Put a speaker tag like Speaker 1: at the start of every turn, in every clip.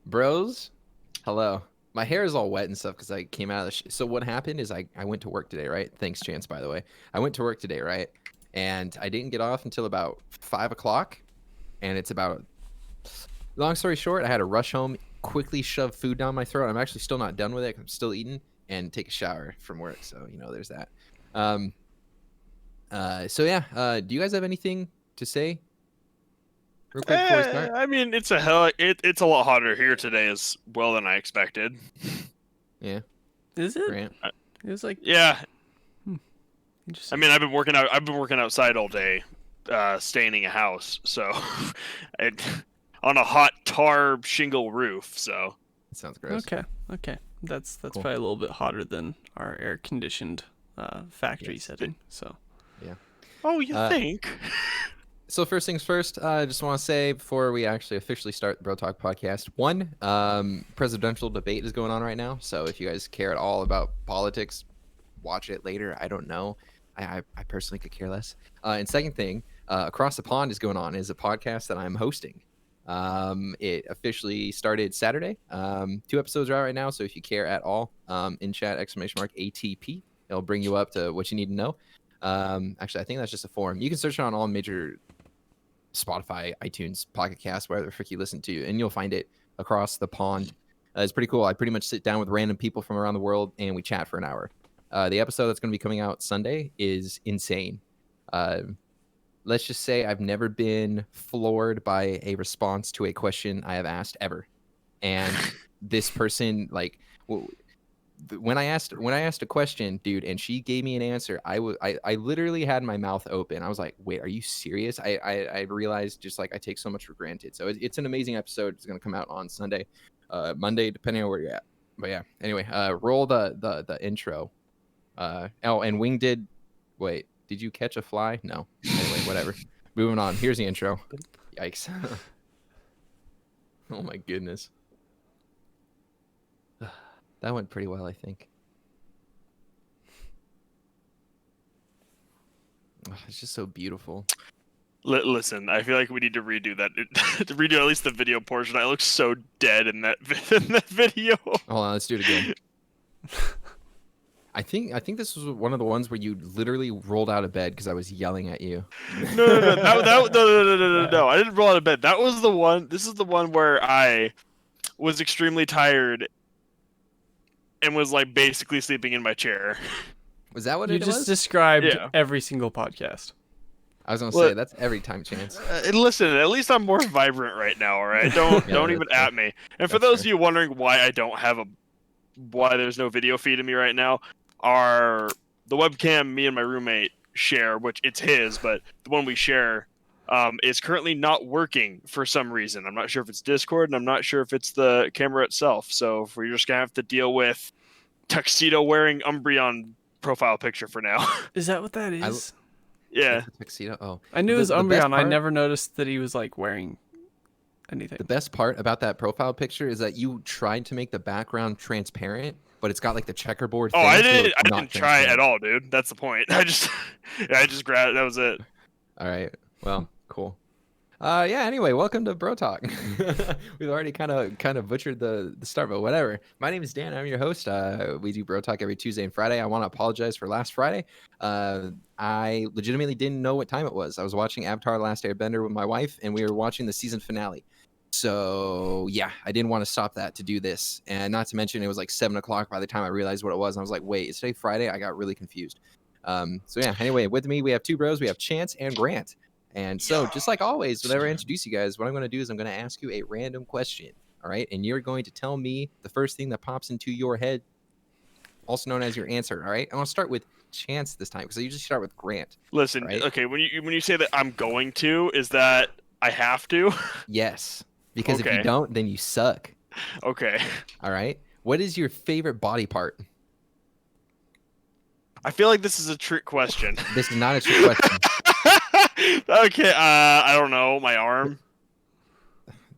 Speaker 1: Bros, hello. My hair is all wet and stuff because I came out of the so what happened is I went to work today, right? Thanks, Chance, by the way. I went to work today, right? And I didn't get off until about 5 o'clock. And it's about, long story short, I had to rush home, quickly shove food down my throat. I'm actually still not done with it. I'm still eating and take a shower from work. So, there's that. Um, so yeah, do you guys have anything to say real quick before we start?
Speaker 2: I mean, it's a lot hotter here today as well than I expected.
Speaker 1: Yeah.
Speaker 3: Is it?
Speaker 1: Grant.
Speaker 3: It was like
Speaker 2: Yeah. I
Speaker 3: interesting.
Speaker 2: mean, I've been working outside all day, staining a house. So, on a hot tar shingle roof. So.
Speaker 1: That sounds gross.
Speaker 3: Okay. That's
Speaker 1: Cool.
Speaker 3: probably a little bit hotter than our air conditioned factory
Speaker 1: Yes.
Speaker 3: setting. So.
Speaker 1: Yeah.
Speaker 2: Oh, you think?
Speaker 1: So first things first, I just want to say before we actually officially start the BroTalk podcast, one, presidential debate is going on right now. So if you guys care at all about politics, watch it later. I don't know. I personally could care less. And second thing, Across the Pond is going on is a podcast that I'm hosting. It officially started Saturday. 2 episodes are out right now. So if you care at all, in chat, !ATP, it'll bring you up to what you need to know. Actually, I think that's just a forum. You can search it on all major Spotify, iTunes, Pocket Cast, wherever the frick you listen to, and you'll find it Across the Pond. It's pretty cool. I pretty much sit down with random people from around the world and we chat for an hour. The episode that's going to be coming out Sunday is insane. Let's just say I've never been floored by a response to a question I have asked ever. And this person, like, when I asked a question, dude, and she gave me an answer, I literally had my mouth open. I was like, wait, are you serious? I realized just like I take so much for granted. So it's an amazing episode. It's going to come out on Sunday, Monday, depending on where you're at. But yeah, anyway, roll the intro. And Wing did, wait, did you catch a fly? No. Anyway, whatever. Moving on. Here's the intro. Yikes. Oh my goodness. That went pretty well, I think. Oh, it's just so beautiful.
Speaker 2: Listen, I feel like we need to redo that. To redo at least the video portion. I look so dead in that video.
Speaker 1: Hold on, let's do it again. I think this was one of the ones where you literally rolled out of bed because I was yelling at you.
Speaker 2: No. I didn't roll out of bed. That was the one. This is the one where I was extremely tired and was like basically sleeping in my chair.
Speaker 1: Was that what
Speaker 3: You
Speaker 1: it
Speaker 3: just
Speaker 1: was?
Speaker 3: described
Speaker 2: Yeah.
Speaker 3: every single podcast.
Speaker 1: I was gonna say that's every time, Chance.
Speaker 2: Listen, at least I'm more vibrant right now. All right, don't
Speaker 1: Yeah,
Speaker 2: don't even
Speaker 1: that's fair.
Speaker 2: at me. And for
Speaker 1: That's
Speaker 2: those
Speaker 1: fair.
Speaker 2: of you wondering why why there's no video feed of me right now, the webcam me and my roommate share, which it's his, but the one we share is currently not working for some reason. I'm not sure if it's Discord, and I'm not sure if it's the camera itself. So we're just gonna have to deal with tuxedo wearing Umbreon profile picture for now.
Speaker 3: Is that what that is?
Speaker 2: Yeah.
Speaker 1: Tuxedo. Oh,
Speaker 3: I knew it was
Speaker 1: the best
Speaker 3: Umbreon. I
Speaker 1: part-
Speaker 3: never noticed that he was like wearing anything.
Speaker 1: The best part about that profile picture is that you tried to make the background transparent, but it's got like the checkerboard.
Speaker 2: Oh,
Speaker 1: thing,
Speaker 2: I
Speaker 1: so
Speaker 2: didn't.
Speaker 1: it's
Speaker 2: I
Speaker 1: not
Speaker 2: didn't try it
Speaker 1: transparent.
Speaker 2: at all, dude. That's the point. I just grabbed it. That was it.
Speaker 1: All right. Well, cool. Yeah. Anyway, welcome to BroTalk. We've already kind of butchered the start, but whatever. My name is Dan. I'm your host. We do BroTalk every Tuesday and Friday. I want to apologize for last Friday. I legitimately didn't know what time it was. I was watching Avatar: The Last Airbender with my wife, and we were watching the season finale. So yeah, I didn't want to stop that to do this, and not to mention it was like 7 o'clock by the time I realized what it was. And I was like, wait, is today Friday? I got really confused. So yeah. Anyway, with me we have two bros. We have Chance and Grant. And so, just like always, whenever I introduce you guys, what I'm going to do is I'm going to ask you a random question, all right? And you're going to tell me the first thing that pops into your head, also known as your answer, all right? I'm going to start with Chance this time because I usually start with Grant.
Speaker 2: Listen,
Speaker 1: Right.
Speaker 2: okay. When you say that I'm going to, is that I have to?
Speaker 1: Yes, because if
Speaker 2: Okay.
Speaker 1: you don't, then you suck,
Speaker 2: Okay.
Speaker 1: all right? What is your favorite body part?
Speaker 2: I feel like this is a trick question.
Speaker 1: This is not a trick question.
Speaker 2: Okay. I don't know. My arm.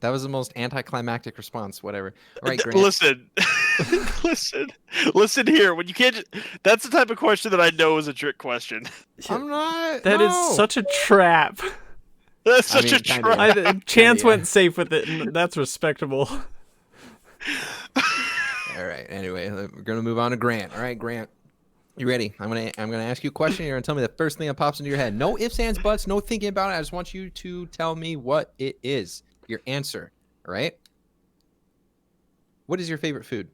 Speaker 1: That was the most anticlimactic response, whatever. All right, Grant.
Speaker 2: Listen, listen here. When you can't, that's the type of question that I know is a trick question.
Speaker 1: I'm not.
Speaker 3: That is
Speaker 1: no.
Speaker 3: such a trap.
Speaker 2: That's
Speaker 1: I
Speaker 2: such
Speaker 1: mean,
Speaker 2: a
Speaker 1: kinda.
Speaker 2: trap.
Speaker 3: Chance
Speaker 1: Yeah.
Speaker 3: went safe with it, and that's respectable.
Speaker 1: All right. Anyway, we're gonna move on to Grant. All right, Grant. You ready? I'm gonna ask you a question. You're gonna tell me the first thing that pops into your head. No ifs, ands, buts. No thinking about it. I just want you to tell me what it is. Your answer. All right. What is your favorite food?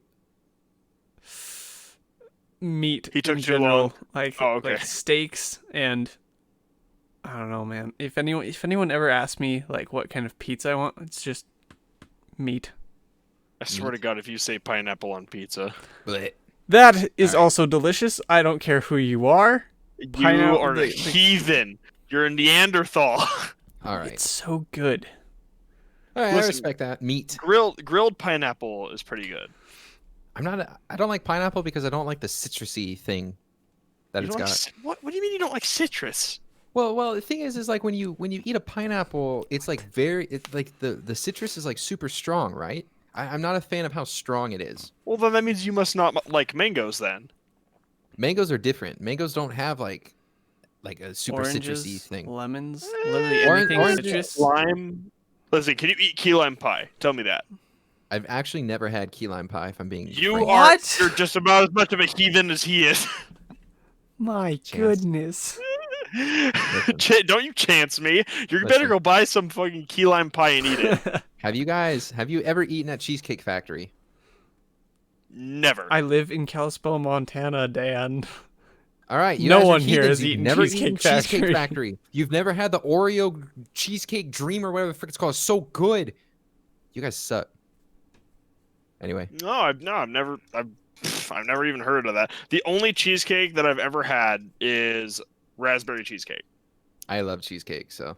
Speaker 3: Meat
Speaker 2: He took
Speaker 3: in
Speaker 2: too
Speaker 3: general,
Speaker 2: long.
Speaker 3: like
Speaker 2: Oh, okay.
Speaker 3: like steaks, and I don't know, man. If anyone ever asks me like what kind of pizza I want, it's just meat.
Speaker 2: I swear to God, if you say pineapple on pizza,
Speaker 1: Blech.
Speaker 3: That is
Speaker 1: All right.
Speaker 3: also delicious. I don't care who you are.
Speaker 2: you
Speaker 3: Pineapple-
Speaker 2: are a heathen. You're a Neanderthal.
Speaker 1: All right.
Speaker 3: It's so good.
Speaker 1: All right. I
Speaker 2: Listen,
Speaker 1: respect that. Meat.
Speaker 2: grilled pineapple is pretty good.
Speaker 1: I don't like pineapple because I don't like the citrusy thing that
Speaker 2: You
Speaker 1: it's
Speaker 2: don't like
Speaker 1: got.
Speaker 2: what do you mean you don't like citrus?
Speaker 1: Well, the thing is like when you eat a pineapple, it's like the citrus is like super strong, right? I'm not a fan of how strong it is.
Speaker 2: Well, then that means you must not like mangoes then.
Speaker 1: Mangoes are different. Mangoes don't have like a super
Speaker 3: Oranges,
Speaker 1: citrusy thing.
Speaker 3: lemons, literally
Speaker 1: Orange-
Speaker 3: anything
Speaker 1: orange-
Speaker 3: citrus.
Speaker 2: Lime. Listen, can you eat key lime pie? Tell me that.
Speaker 1: I've actually never had key lime pie. If I'm being
Speaker 2: You
Speaker 1: frank.
Speaker 2: are.
Speaker 3: What?
Speaker 2: You're just about as much of a heathen as he is.
Speaker 3: My
Speaker 1: Chance.
Speaker 3: goodness.
Speaker 2: Don't you chance me. You better
Speaker 1: Listen.
Speaker 2: go buy some fucking key lime pie and eat it.
Speaker 1: Have you ever eaten at Cheesecake Factory?
Speaker 2: Never.
Speaker 3: I live in Kalispell, Montana, Dan.
Speaker 1: All right, you
Speaker 3: No
Speaker 1: guys are
Speaker 3: one here
Speaker 1: heathens.
Speaker 3: has
Speaker 1: You've
Speaker 3: eaten
Speaker 1: never
Speaker 3: Cheesecake
Speaker 1: eaten Cheesecake
Speaker 3: Factory.
Speaker 1: Factory. You've never had the Oreo cheesecake dream or whatever the frick it's called. It's so good. You guys suck. Anyway,
Speaker 2: I've never even heard of that. The only cheesecake that I've ever had is raspberry cheesecake.
Speaker 1: I love cheesecake, so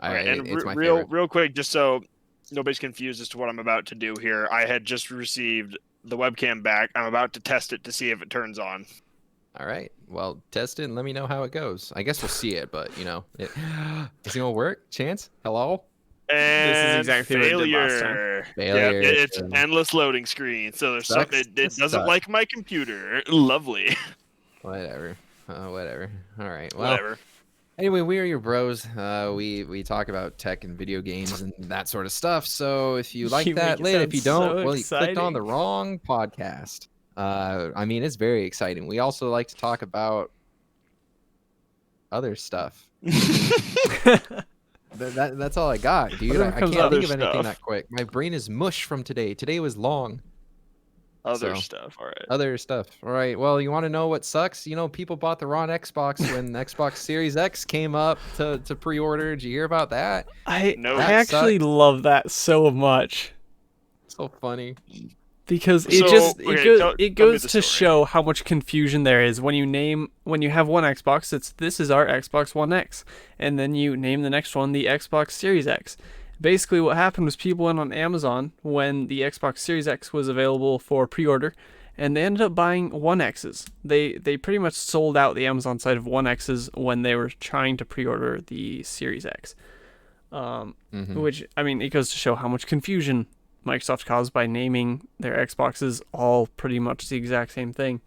Speaker 2: And
Speaker 1: it's my
Speaker 2: real
Speaker 1: favorite.
Speaker 2: real quick, just so nobody's confused as to what I'm about to do here, I had just received the webcam back. I'm about to test it to see if it turns on.
Speaker 1: All right, well, test it and let me know how it goes. I guess we'll see it, but is it gonna work? Chance? Hello?
Speaker 2: And
Speaker 3: exactly what it did last time.
Speaker 2: failure.
Speaker 1: Failure.
Speaker 2: Yeah, it's an endless loading screen. So there's
Speaker 1: Sucks.
Speaker 2: something it
Speaker 1: That
Speaker 2: doesn't
Speaker 1: sucks.
Speaker 2: like my computer. Lovely.
Speaker 1: Whatever. Whatever. All right. Well,
Speaker 2: Whatever.
Speaker 1: anyway, we are your bros. We talk about tech and video games and that sort of stuff. So if you like
Speaker 3: You
Speaker 1: that,
Speaker 3: make it
Speaker 1: lit. If you
Speaker 3: sound
Speaker 1: don't,
Speaker 3: so
Speaker 1: well, you clicked on the
Speaker 3: exciting.
Speaker 1: wrong podcast. I mean, it's very exciting. We also like to talk about other stuff. That's all I got, dude.
Speaker 3: Whatever
Speaker 1: I
Speaker 3: comes
Speaker 1: can't
Speaker 3: out.
Speaker 1: think of
Speaker 2: Other
Speaker 1: anything
Speaker 2: stuff.
Speaker 1: that quick. My brain is mush from today. Today was long.
Speaker 2: Other
Speaker 1: So-
Speaker 2: stuff. All right.
Speaker 1: Other stuff. All right. Well, you want to know what sucks? People bought the wrong Xbox when the Xbox Series X came up to pre-order. Did you hear about that?
Speaker 2: No.
Speaker 3: I
Speaker 1: That
Speaker 3: actually love that so much
Speaker 1: So funny.
Speaker 3: because
Speaker 2: So, okay,
Speaker 3: it
Speaker 2: tell me
Speaker 3: goes
Speaker 2: the
Speaker 3: to
Speaker 2: story.
Speaker 3: show how much confusion there is when you have one Xbox. This is our Xbox One X, and then you name the next one the Xbox Series X. Basically, what happened was people went on Amazon when the Xbox Series X was available for pre-order, and they ended up buying One X's. They pretty much sold out the Amazon side of One X's when they were trying to pre-order the Series X. Which, I mean, it goes to show how much confusion Microsoft caused by naming their Xboxes all pretty much the exact same thing.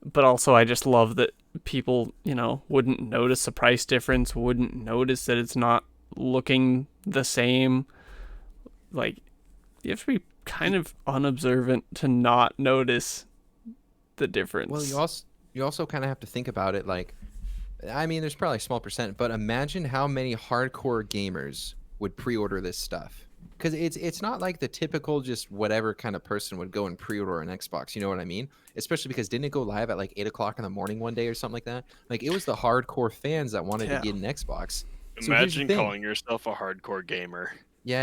Speaker 3: But also, I just love that people, wouldn't notice the price difference, wouldn't notice that it's not looking the same. Like, you have to be kind of unobservant to not notice the difference.
Speaker 1: Well, you also kind of have to think about it. Like, I mean, there's probably a small percent, but imagine how many hardcore gamers would pre-order this stuff. Because it's not like the typical just whatever kind of person would go and pre-order an Xbox. You know what I mean? Especially because didn't it go live at like 8 o'clock in the morning one day or something like that? Like, it was the hardcore fans that wanted
Speaker 3: Yeah.
Speaker 1: to get an Xbox. So here's the
Speaker 2: Imagine
Speaker 1: thing.
Speaker 2: calling yourself a hardcore gamer.
Speaker 1: Yeah.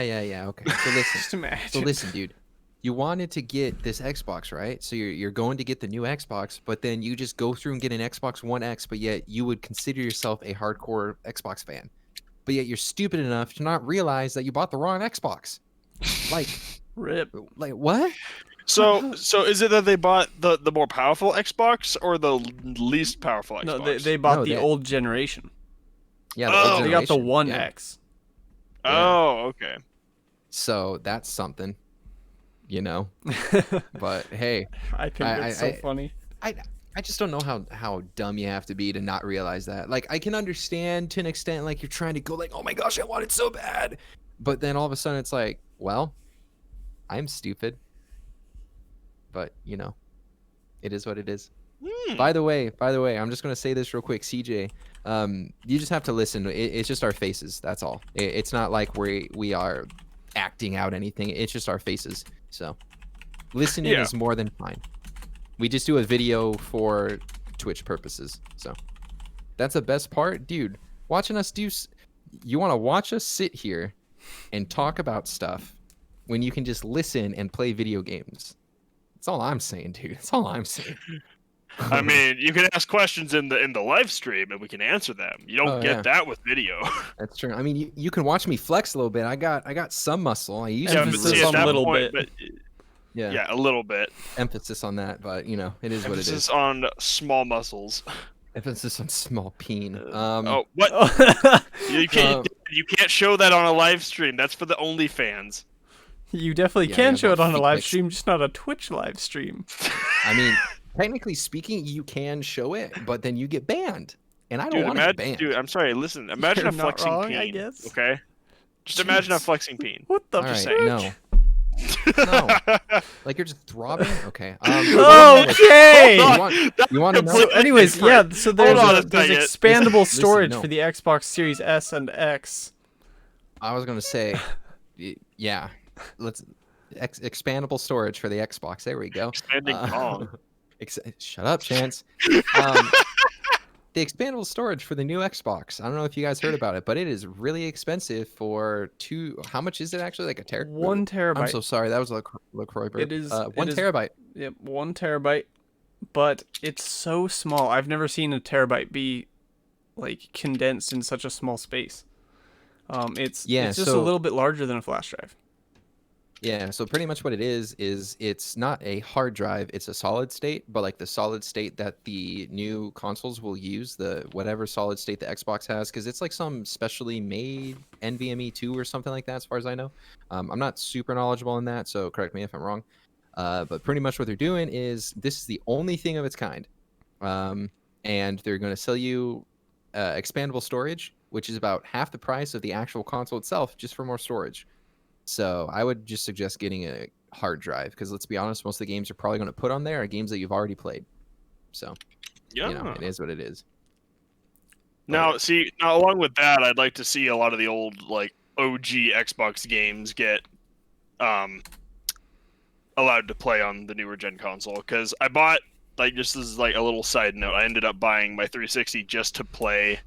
Speaker 1: Okay. So listen.
Speaker 3: Just imagine.
Speaker 1: So listen, dude. You wanted to get this Xbox, right? So you're going to get the new Xbox, but then you just go through and get an Xbox One X, but yet you would consider yourself a hardcore Xbox fan. But yet you're stupid enough to not realize that you bought the wrong Xbox. Like
Speaker 3: Rip.
Speaker 1: what?
Speaker 2: So is it that they bought the more powerful Xbox or the least powerful Xbox?
Speaker 3: No, they bought
Speaker 1: No,
Speaker 3: the
Speaker 1: they-
Speaker 3: old generation.
Speaker 1: Yeah,
Speaker 2: Oh,
Speaker 1: old
Speaker 3: They got the
Speaker 1: generation.
Speaker 3: One
Speaker 1: Yeah.
Speaker 3: X.
Speaker 2: Oh, okay.
Speaker 1: So that's something, But hey,
Speaker 3: I think that's so funny.
Speaker 1: I just don't know how dumb you have to be to not realize that. Like, I can understand to an extent, like, you're trying to go like, oh my gosh, I want it so bad. But then all of a sudden it's like, well, I'm stupid. But, you know, it is what it is.
Speaker 2: Hmm.
Speaker 1: By the way, I'm just gonna say this real quick, CJ. You just have to listen. It's just our faces. That's all. It's not like we are acting out anything. It's just our faces. So listening
Speaker 2: Yeah.
Speaker 1: is more than fine. We just do a video for Twitch purposes. So that's the best part, dude. Watching us do. You want to watch us sit here and talk about stuff when you can just listen and play video games. That's all I'm saying, dude. That's all I'm saying.
Speaker 2: I mean, you can ask questions in the live stream and we can answer them. You don't get that with video.
Speaker 1: That's true. I mean, you can watch me flex a little bit. I got some muscle. I used
Speaker 2: Yeah,
Speaker 1: to
Speaker 2: but
Speaker 1: be
Speaker 2: see, at
Speaker 3: on a
Speaker 2: that
Speaker 3: little
Speaker 2: point,
Speaker 3: bit.
Speaker 2: but
Speaker 1: yeah,
Speaker 2: a little bit.
Speaker 1: emphasis on that, but you know, it is what it is.
Speaker 2: Emphasis on small muscles.
Speaker 1: Emphasis on small peen.
Speaker 2: Oh, what? You can't show that on a live stream. That's for the OnlyFans.
Speaker 3: You definitely
Speaker 1: Yeah,
Speaker 3: can
Speaker 1: yeah,
Speaker 3: show
Speaker 1: but
Speaker 3: it on a
Speaker 1: feet
Speaker 3: live
Speaker 1: pics.
Speaker 3: stream, just not a Twitch live stream.
Speaker 1: I mean, technically speaking, you can show it, but then you get banned, and I don't
Speaker 2: Dude,
Speaker 1: want to get banned.
Speaker 2: dude, I'm sorry. Listen, imagine
Speaker 3: You're
Speaker 2: a
Speaker 3: not
Speaker 2: flexing
Speaker 3: wrong,
Speaker 2: peen.
Speaker 3: I guess.
Speaker 2: Okay, just imagine a
Speaker 3: Jeez.
Speaker 2: flexing peen.
Speaker 3: What the
Speaker 1: All right,
Speaker 3: frick?
Speaker 1: no, no, like you're just throbbing. Okay.
Speaker 3: Okay.
Speaker 1: You want to know?
Speaker 3: So, anyways, yeah. So there's
Speaker 2: on a
Speaker 3: there's
Speaker 2: second.
Speaker 3: expandable
Speaker 1: Listen,
Speaker 3: storage
Speaker 1: no.
Speaker 3: for the Xbox Series S and X.
Speaker 1: I was gonna say, yeah. Let's expandable storage for the Xbox. There we go.
Speaker 2: Expanding Kong.
Speaker 1: Shut up, Chance. The expandable storage for the new Xbox. I don't know if you guys heard about it, but it is really expensive for how much is it actually? Like a terabyte?
Speaker 3: 1 terabyte.
Speaker 1: I'm so sorry. That was a LaCroix burp.
Speaker 3: It is
Speaker 1: 1
Speaker 3: it is-
Speaker 1: terabyte.
Speaker 3: Yep, 1 terabyte. But it's so small. I've never seen a terabyte be like condensed in such a small space. It's just a
Speaker 1: so-
Speaker 3: little bit larger than a flash drive.
Speaker 1: Yeah, so pretty much what it is it's not a hard drive, it's a solid state, but like the solid state that the new consoles will use, the whatever solid state the Xbox has, because it's like some specially made NVMe 2 or something like that, as far as I know. I'm not super knowledgeable in that, so correct me if I'm wrong. But pretty much what they're doing is this is the only thing of its kind. And they're going to sell you expandable storage, which is about half the price of the actual console itself, just for more storage. So I would just suggest getting a hard drive because let's be honest, most of the games you're probably going to put on there are games that you've already played. So,
Speaker 2: Yeah.
Speaker 1: you know, it is what it is.
Speaker 2: Now, along with that, I'd like to see a lot of the old like OG Xbox games get allowed to play on the newer gen console. Because I bought, like, just as like a little side note, I ended up buying my 360 just to play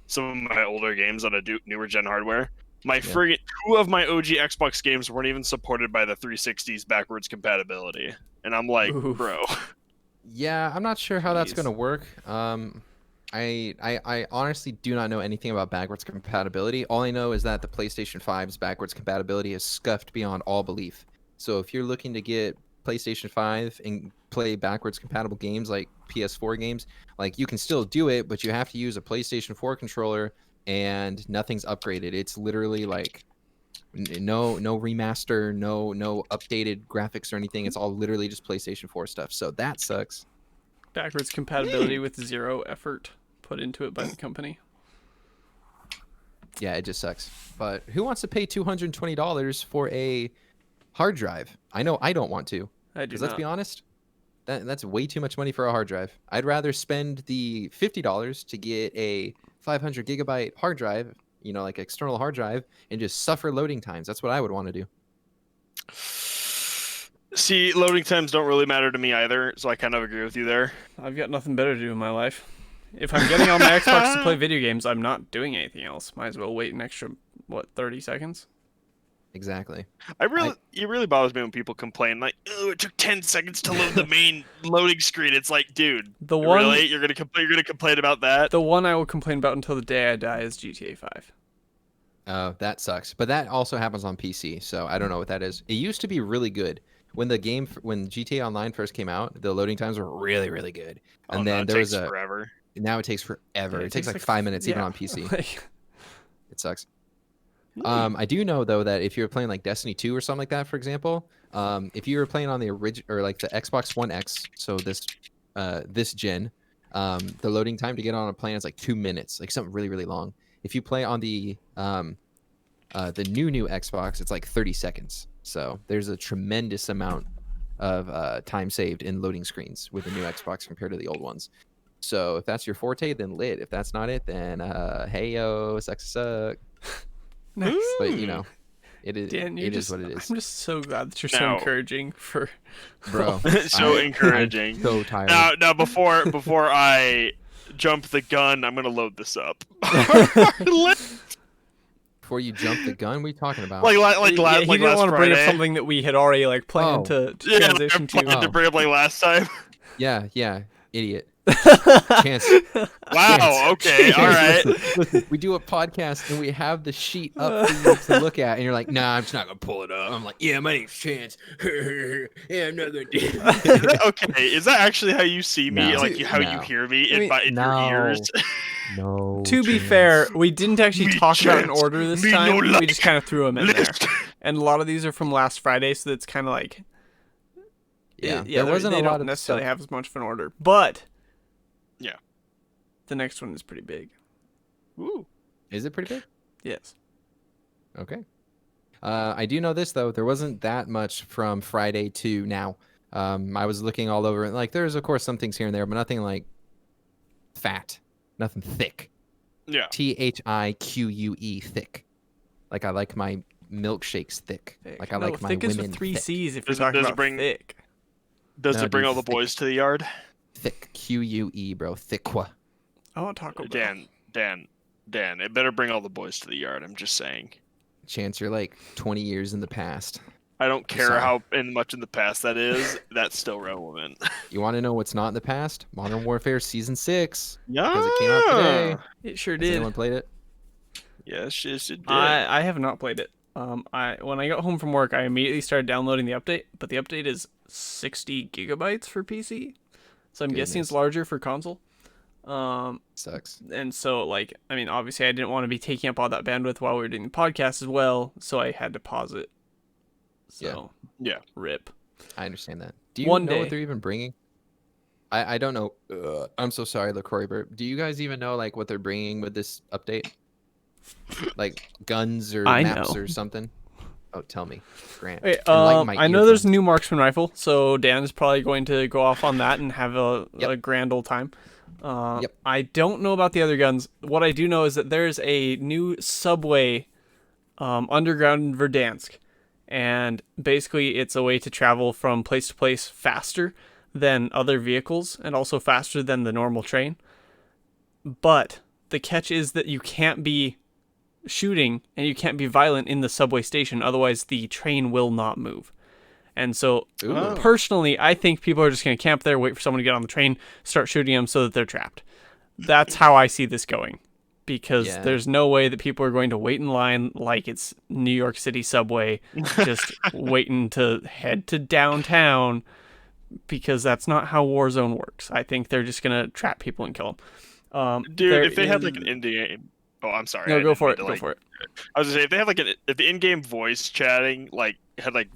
Speaker 2: some of my older games on a newer gen hardware. My friggin' 2 of my OG Xbox games weren't even supported by the 360's backwards compatibility, and I'm like,
Speaker 3: Oof.
Speaker 2: bro.
Speaker 1: Yeah, I'm not sure how that's
Speaker 3: Jeez.
Speaker 1: going to work. I honestly do not know anything about backwards compatibility. All I know is that the PlayStation 5's backwards compatibility is scuffed beyond all belief. So if you're looking to get PlayStation 5 and play backwards compatible games like PS4 games, like you can still do it, but you have to use a PlayStation 4 controller and nothing's upgraded. It's literally like no remaster, no updated graphics or anything. It's all literally just PlayStation 4 stuff. So that sucks.
Speaker 3: Backwards compatibility with 0 effort put into it by the company.
Speaker 1: Yeah, it just sucks. But who wants to pay $220 for a hard drive? I know I don't want to.
Speaker 3: I do
Speaker 1: Because
Speaker 3: not.
Speaker 1: let's be honest, that's way too much money for a hard drive. I'd rather spend the $50 to get a 500 gigabyte hard drive, you know, like external hard drive, and just suffer loading times. That's what I would want to do.
Speaker 2: See, loading times don't really matter to me either, so I kind of agree with you there.
Speaker 3: I've got nothing better to do in my life. If I'm getting on my Xbox to play video games, I'm not doing anything else. Might as well wait an extra, 30 seconds?
Speaker 1: Exactly.
Speaker 2: It really bothers me when people complain like, "Oh, it took 10 seconds to load the main loading screen." It's like, dude, really? You're gonna complain about that?
Speaker 3: The one I will complain about until the day I die is GTA 5.
Speaker 1: That sucks. But that also happens on PC, so I don't know what that is. It used to be really good. When GTA Online first came out, the loading times were really, really good. And then there was
Speaker 2: forever.
Speaker 1: Now it takes forever.
Speaker 3: Yeah,
Speaker 1: it takes like 5 minutes even on PC.
Speaker 3: Like,
Speaker 1: It sucks. I do know though that if you're playing like Destiny 2 or something like that, for example, if you were playing on the original or like the Xbox One X, so this gen, the loading time to get on a plane is like 2 minutes, like something really, really long. If you play on the The new Xbox, it's like 30 seconds. So there's a tremendous amount of time saved in loading screens with the new Xbox compared to the old ones. So if that's your forte, then lit. If that's not it, then hey yo, suck.
Speaker 3: Nice.
Speaker 1: But you know, it is.
Speaker 3: Dan,
Speaker 1: It is what it is,
Speaker 3: I'm just so glad that you're so
Speaker 2: Now-
Speaker 3: encouraging for.
Speaker 1: bro.
Speaker 2: So
Speaker 1: I'm
Speaker 2: encouraging.
Speaker 1: so tired.
Speaker 2: Now before I jump the gun, I'm gonna load this up.
Speaker 1: Before you jump the gun, what are you talking about?
Speaker 2: like
Speaker 3: he
Speaker 2: last
Speaker 3: didn't want to bring up
Speaker 2: Friday.
Speaker 3: something that we had already like planned
Speaker 1: Oh.
Speaker 3: to
Speaker 2: Yeah,
Speaker 3: transition
Speaker 2: I planned
Speaker 3: to.
Speaker 2: to bring up like last time.
Speaker 1: yeah, idiot. Chance.
Speaker 2: Wow. Okay. All right.
Speaker 1: Listen, we do a podcast and we have the sheet up for you to look at, and you're like, "Nah, I'm just not gonna pull it up." I'm like, "Yeah, my name's Chance. Yeah, I'm not gonna do it."
Speaker 2: Okay. Is that actually how you see me?
Speaker 1: No.
Speaker 2: Like how you
Speaker 1: No.
Speaker 2: hear me
Speaker 3: I mean,
Speaker 2: in
Speaker 1: no.
Speaker 2: your ears?
Speaker 1: No.
Speaker 3: To be
Speaker 1: Chance.
Speaker 3: fair, we didn't actually
Speaker 2: Me
Speaker 3: talk about an
Speaker 2: chance.
Speaker 3: order this
Speaker 2: Me no
Speaker 3: time. We
Speaker 2: like.
Speaker 3: just kind of threw them in there,
Speaker 2: List.
Speaker 3: and a lot of these are from last Friday, so it's kind of like
Speaker 1: Yeah,
Speaker 3: yeah,
Speaker 1: there wasn't
Speaker 3: they
Speaker 1: a lot
Speaker 3: don't
Speaker 1: of
Speaker 3: necessarily
Speaker 1: stuff.
Speaker 3: have as much of an order, but
Speaker 2: Yeah.
Speaker 3: the next one is pretty big.
Speaker 2: Ooh.
Speaker 1: Is it pretty big?
Speaker 3: Yes.
Speaker 1: Okay. I do know this though. There wasn't that much from Friday to now. I was looking all over, and like there's of course some things here and there, but nothing like fat, nothing thick.
Speaker 2: Yeah.
Speaker 1: THIQUE thick. Like I like my milkshakes thick. Like I
Speaker 3: No,
Speaker 1: like my
Speaker 3: thick is
Speaker 1: women
Speaker 3: with three
Speaker 1: thick.
Speaker 3: C's if you're
Speaker 2: Does it-
Speaker 3: talking
Speaker 2: does it
Speaker 3: about
Speaker 2: bring-
Speaker 3: thick.
Speaker 2: Does
Speaker 1: No,
Speaker 2: it bring
Speaker 1: dude,
Speaker 2: all the
Speaker 1: thick.
Speaker 2: boys to the yard?
Speaker 1: Thick. QUE, bro. Thickwa.
Speaker 3: I want Taco Bell.
Speaker 2: Dan. It better bring all the boys to the yard. I'm just saying.
Speaker 1: Chance, you're like 20 years in the past.
Speaker 2: I don't care
Speaker 1: sorry.
Speaker 2: how much in the past that is. That's still relevant.
Speaker 1: You want to know what's not in the past? Modern Warfare Season 6.
Speaker 2: Yeah.
Speaker 1: Because it came out today.
Speaker 3: It sure
Speaker 1: Has
Speaker 3: did.
Speaker 1: anyone played it?
Speaker 2: Yes, it did.
Speaker 3: I have not played it. When I got home from work, I immediately started downloading the update, but the update is 60 gigabytes for PC, so I'm guessing it's
Speaker 1: Goodness.
Speaker 3: larger for console.
Speaker 1: Sucks.
Speaker 3: And so like, I mean, obviously I didn't want to be taking up all that bandwidth while we were doing the podcast as well, so I had to pause it. So
Speaker 2: Yeah.
Speaker 3: rip.
Speaker 1: I understand that. Do you
Speaker 3: One
Speaker 1: know
Speaker 3: day.
Speaker 1: what they're even bringing? I don't know. I'm so sorry, LaCroix Burp. Do you guys even know like what they're bringing with this update? Like guns or
Speaker 3: I
Speaker 1: maps
Speaker 3: know.
Speaker 1: or something? Oh, tell me, Grant.
Speaker 3: Wait,
Speaker 1: Enlighten my
Speaker 3: I know there's a
Speaker 1: eardrums.
Speaker 3: new marksman rifle, so Dan is probably going to go off on that and have a
Speaker 1: Yep.
Speaker 3: grand old time.
Speaker 1: Yep.
Speaker 3: I don't know about the other guns. What I do know is that there's a new subway underground in Verdansk, and basically it's a way to travel from place to place faster than other vehicles and also faster than the normal train. But the catch is that you can't be shooting and you can't be violent in the subway station, otherwise the train will not move. And so
Speaker 1: Ooh.
Speaker 3: personally, I think people are just going to camp there, wait for someone to get on the train, start shooting them so that they're trapped. That's how I see this going, because
Speaker 1: Yeah.
Speaker 3: there's no way that people are going to wait in line like it's New York City subway, just waiting to head to downtown, because that's not how Warzone works. I think they're just going to trap people and kill them.
Speaker 2: Dude, if they had like an in-game, oh, I'm sorry.
Speaker 3: No,
Speaker 2: I
Speaker 3: go
Speaker 2: didn't
Speaker 3: for
Speaker 2: mean
Speaker 3: it.
Speaker 2: to,
Speaker 3: Go
Speaker 2: like-
Speaker 3: for it.
Speaker 2: I was gonna say if they had like if the in-game voice chatting had like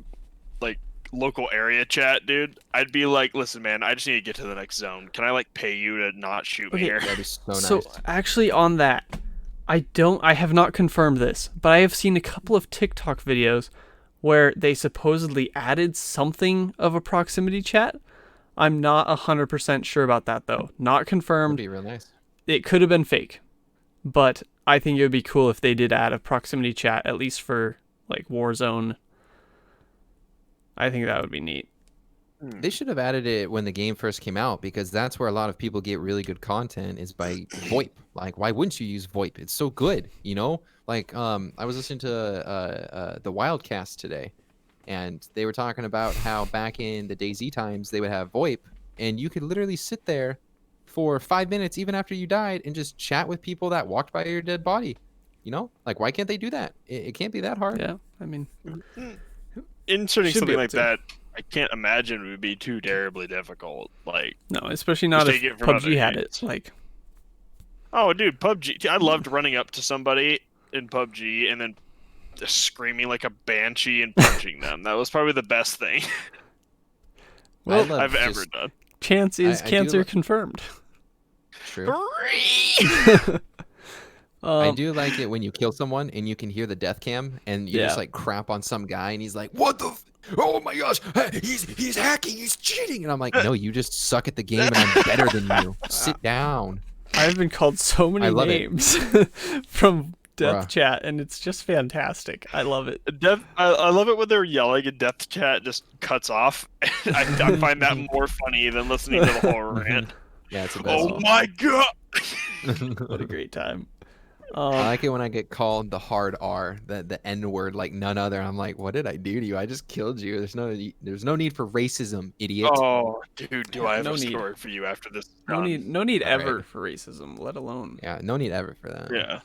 Speaker 2: local area chat, dude, I'd be like, listen, man, I just need to get to the next zone. Can I like pay you to not shoot me
Speaker 3: Okay.
Speaker 2: here?
Speaker 1: That'd be so nice.
Speaker 3: So actually, on that, I have not confirmed this, but I have seen a couple of TikTok videos where they supposedly added something of a proximity chat. I'm not 100% sure about that though. Not
Speaker 1: That'd
Speaker 3: confirmed.
Speaker 1: be real nice.
Speaker 3: It could have been fake, but I think it would be cool if they did add a proximity chat, at least for like Warzone. I think that would be neat.
Speaker 1: They should have added it when the game first came out, because that's where a lot of people get really good content is by VoIP. Like, why wouldn't you use VoIP? It's so good, you know? Like, I was listening to the Wildcast today, and they were talking about how back in the DayZ times they would have VoIP, and you could literally sit there for 5 minutes even after you died and just chat with people that walked by your dead body. You know? Like, why can't they do that? It can't be that hard.
Speaker 3: Yeah, I mean,
Speaker 2: Inserting
Speaker 3: Should be
Speaker 2: something
Speaker 3: able
Speaker 2: like
Speaker 3: to.
Speaker 2: that, I can't imagine it would be too terribly difficult. Like,
Speaker 3: no, especially not
Speaker 2: Just
Speaker 3: if
Speaker 2: take it from other
Speaker 3: PUBG had
Speaker 2: games.
Speaker 3: it. Like,
Speaker 2: oh, dude, PUBG. I loved running up to somebody in PUBG and then just screaming like a banshee and punching them. That was probably the best thing
Speaker 3: well,
Speaker 1: love
Speaker 2: I've ever
Speaker 1: just-
Speaker 2: done.
Speaker 3: chance is
Speaker 1: I do
Speaker 3: cancer
Speaker 1: love-
Speaker 3: confirmed.
Speaker 1: True. I do like it when you kill someone and you can hear the death cam and you just
Speaker 3: Yeah.
Speaker 1: like crap on some guy and he's like, "What the? Oh my gosh, hey, he's hacking, he's cheating!" And I'm like, "No, you just suck at the game and I'm better than you. Sit down."
Speaker 3: I've been called so many
Speaker 1: I love it.
Speaker 3: names from death
Speaker 1: Bruh.
Speaker 3: chat, and it's just fantastic. I love it.
Speaker 2: I love it when they're yelling and death chat just cuts off. I find that more funny than listening to the whole rant.
Speaker 1: Yeah, it's the best.
Speaker 2: Oh my god!
Speaker 3: What a great time.
Speaker 1: I like it when I get called the hard R, the N word, like none other. I'm like, what did I do to you? I just killed you. There's no need for racism, idiot.
Speaker 2: Oh, dude, do I have
Speaker 3: No
Speaker 2: a
Speaker 3: need.
Speaker 2: story for you after this? is
Speaker 3: No
Speaker 2: done?
Speaker 3: need, no need
Speaker 1: All
Speaker 3: ever
Speaker 1: right.
Speaker 3: for racism, let alone.
Speaker 1: Yeah, no need ever for that.
Speaker 2: Yeah.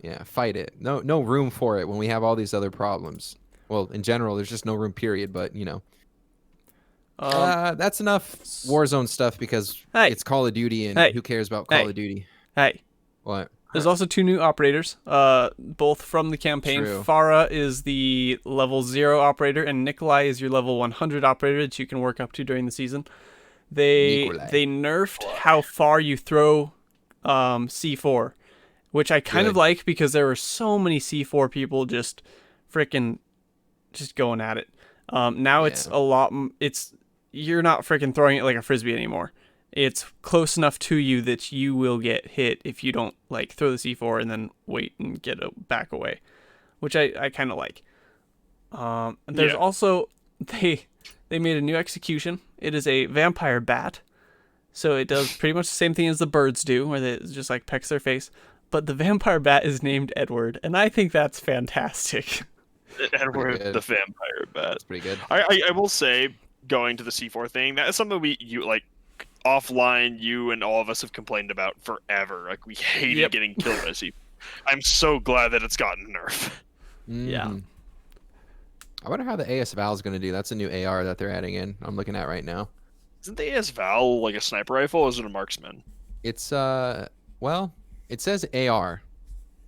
Speaker 1: Yeah, fight it. No room for it when we have all these other problems. Well, in general, there's just no room, period. But that's enough Warzone stuff because
Speaker 3: Hey.
Speaker 1: it's Call of Duty, and
Speaker 3: Hey.
Speaker 1: who cares about Call
Speaker 3: Hey.
Speaker 1: of Duty?
Speaker 3: Hey,
Speaker 1: What?
Speaker 3: there's also 2 new operators, both from the campaign.
Speaker 1: True.
Speaker 3: Farah is the level 0 operator, and Nikolai is your level 100 operator that you can work up to during the season. They
Speaker 1: Nikolai.
Speaker 3: nerfed how far you throw C4, which I kind of
Speaker 1: Good.
Speaker 3: like because there were so many C4 people just freaking just going at it. Now it's
Speaker 1: Yeah.
Speaker 3: a lot. You're not freaking throwing it like a frisbee anymore. It's close enough to you that you will get hit if you don't like throw the C4 and then wait and get back away, which I kind of like. There's
Speaker 2: Yeah.
Speaker 3: also they made a new execution. It is a vampire bat, so it does pretty much the same thing as the birds do, where it just like pecks their face. But the vampire bat is named Edward, and I think that's fantastic.
Speaker 2: Edward
Speaker 1: good.
Speaker 2: the vampire bat.
Speaker 1: That's pretty good.
Speaker 2: I will say, going to the C4 thing, that is something you like offline. You and all of us have complained about forever. Like we hated
Speaker 3: Yep.
Speaker 2: getting killed by C4. I'm so glad that it's gotten nerfed.
Speaker 3: Yeah.
Speaker 1: Mhm. I wonder how the AS Val is going to do. That's a new AR that they're adding in. I'm looking at right now.
Speaker 2: Isn't the AS Val like a sniper rifle, or is it a marksman?
Speaker 1: It's well, it says AR,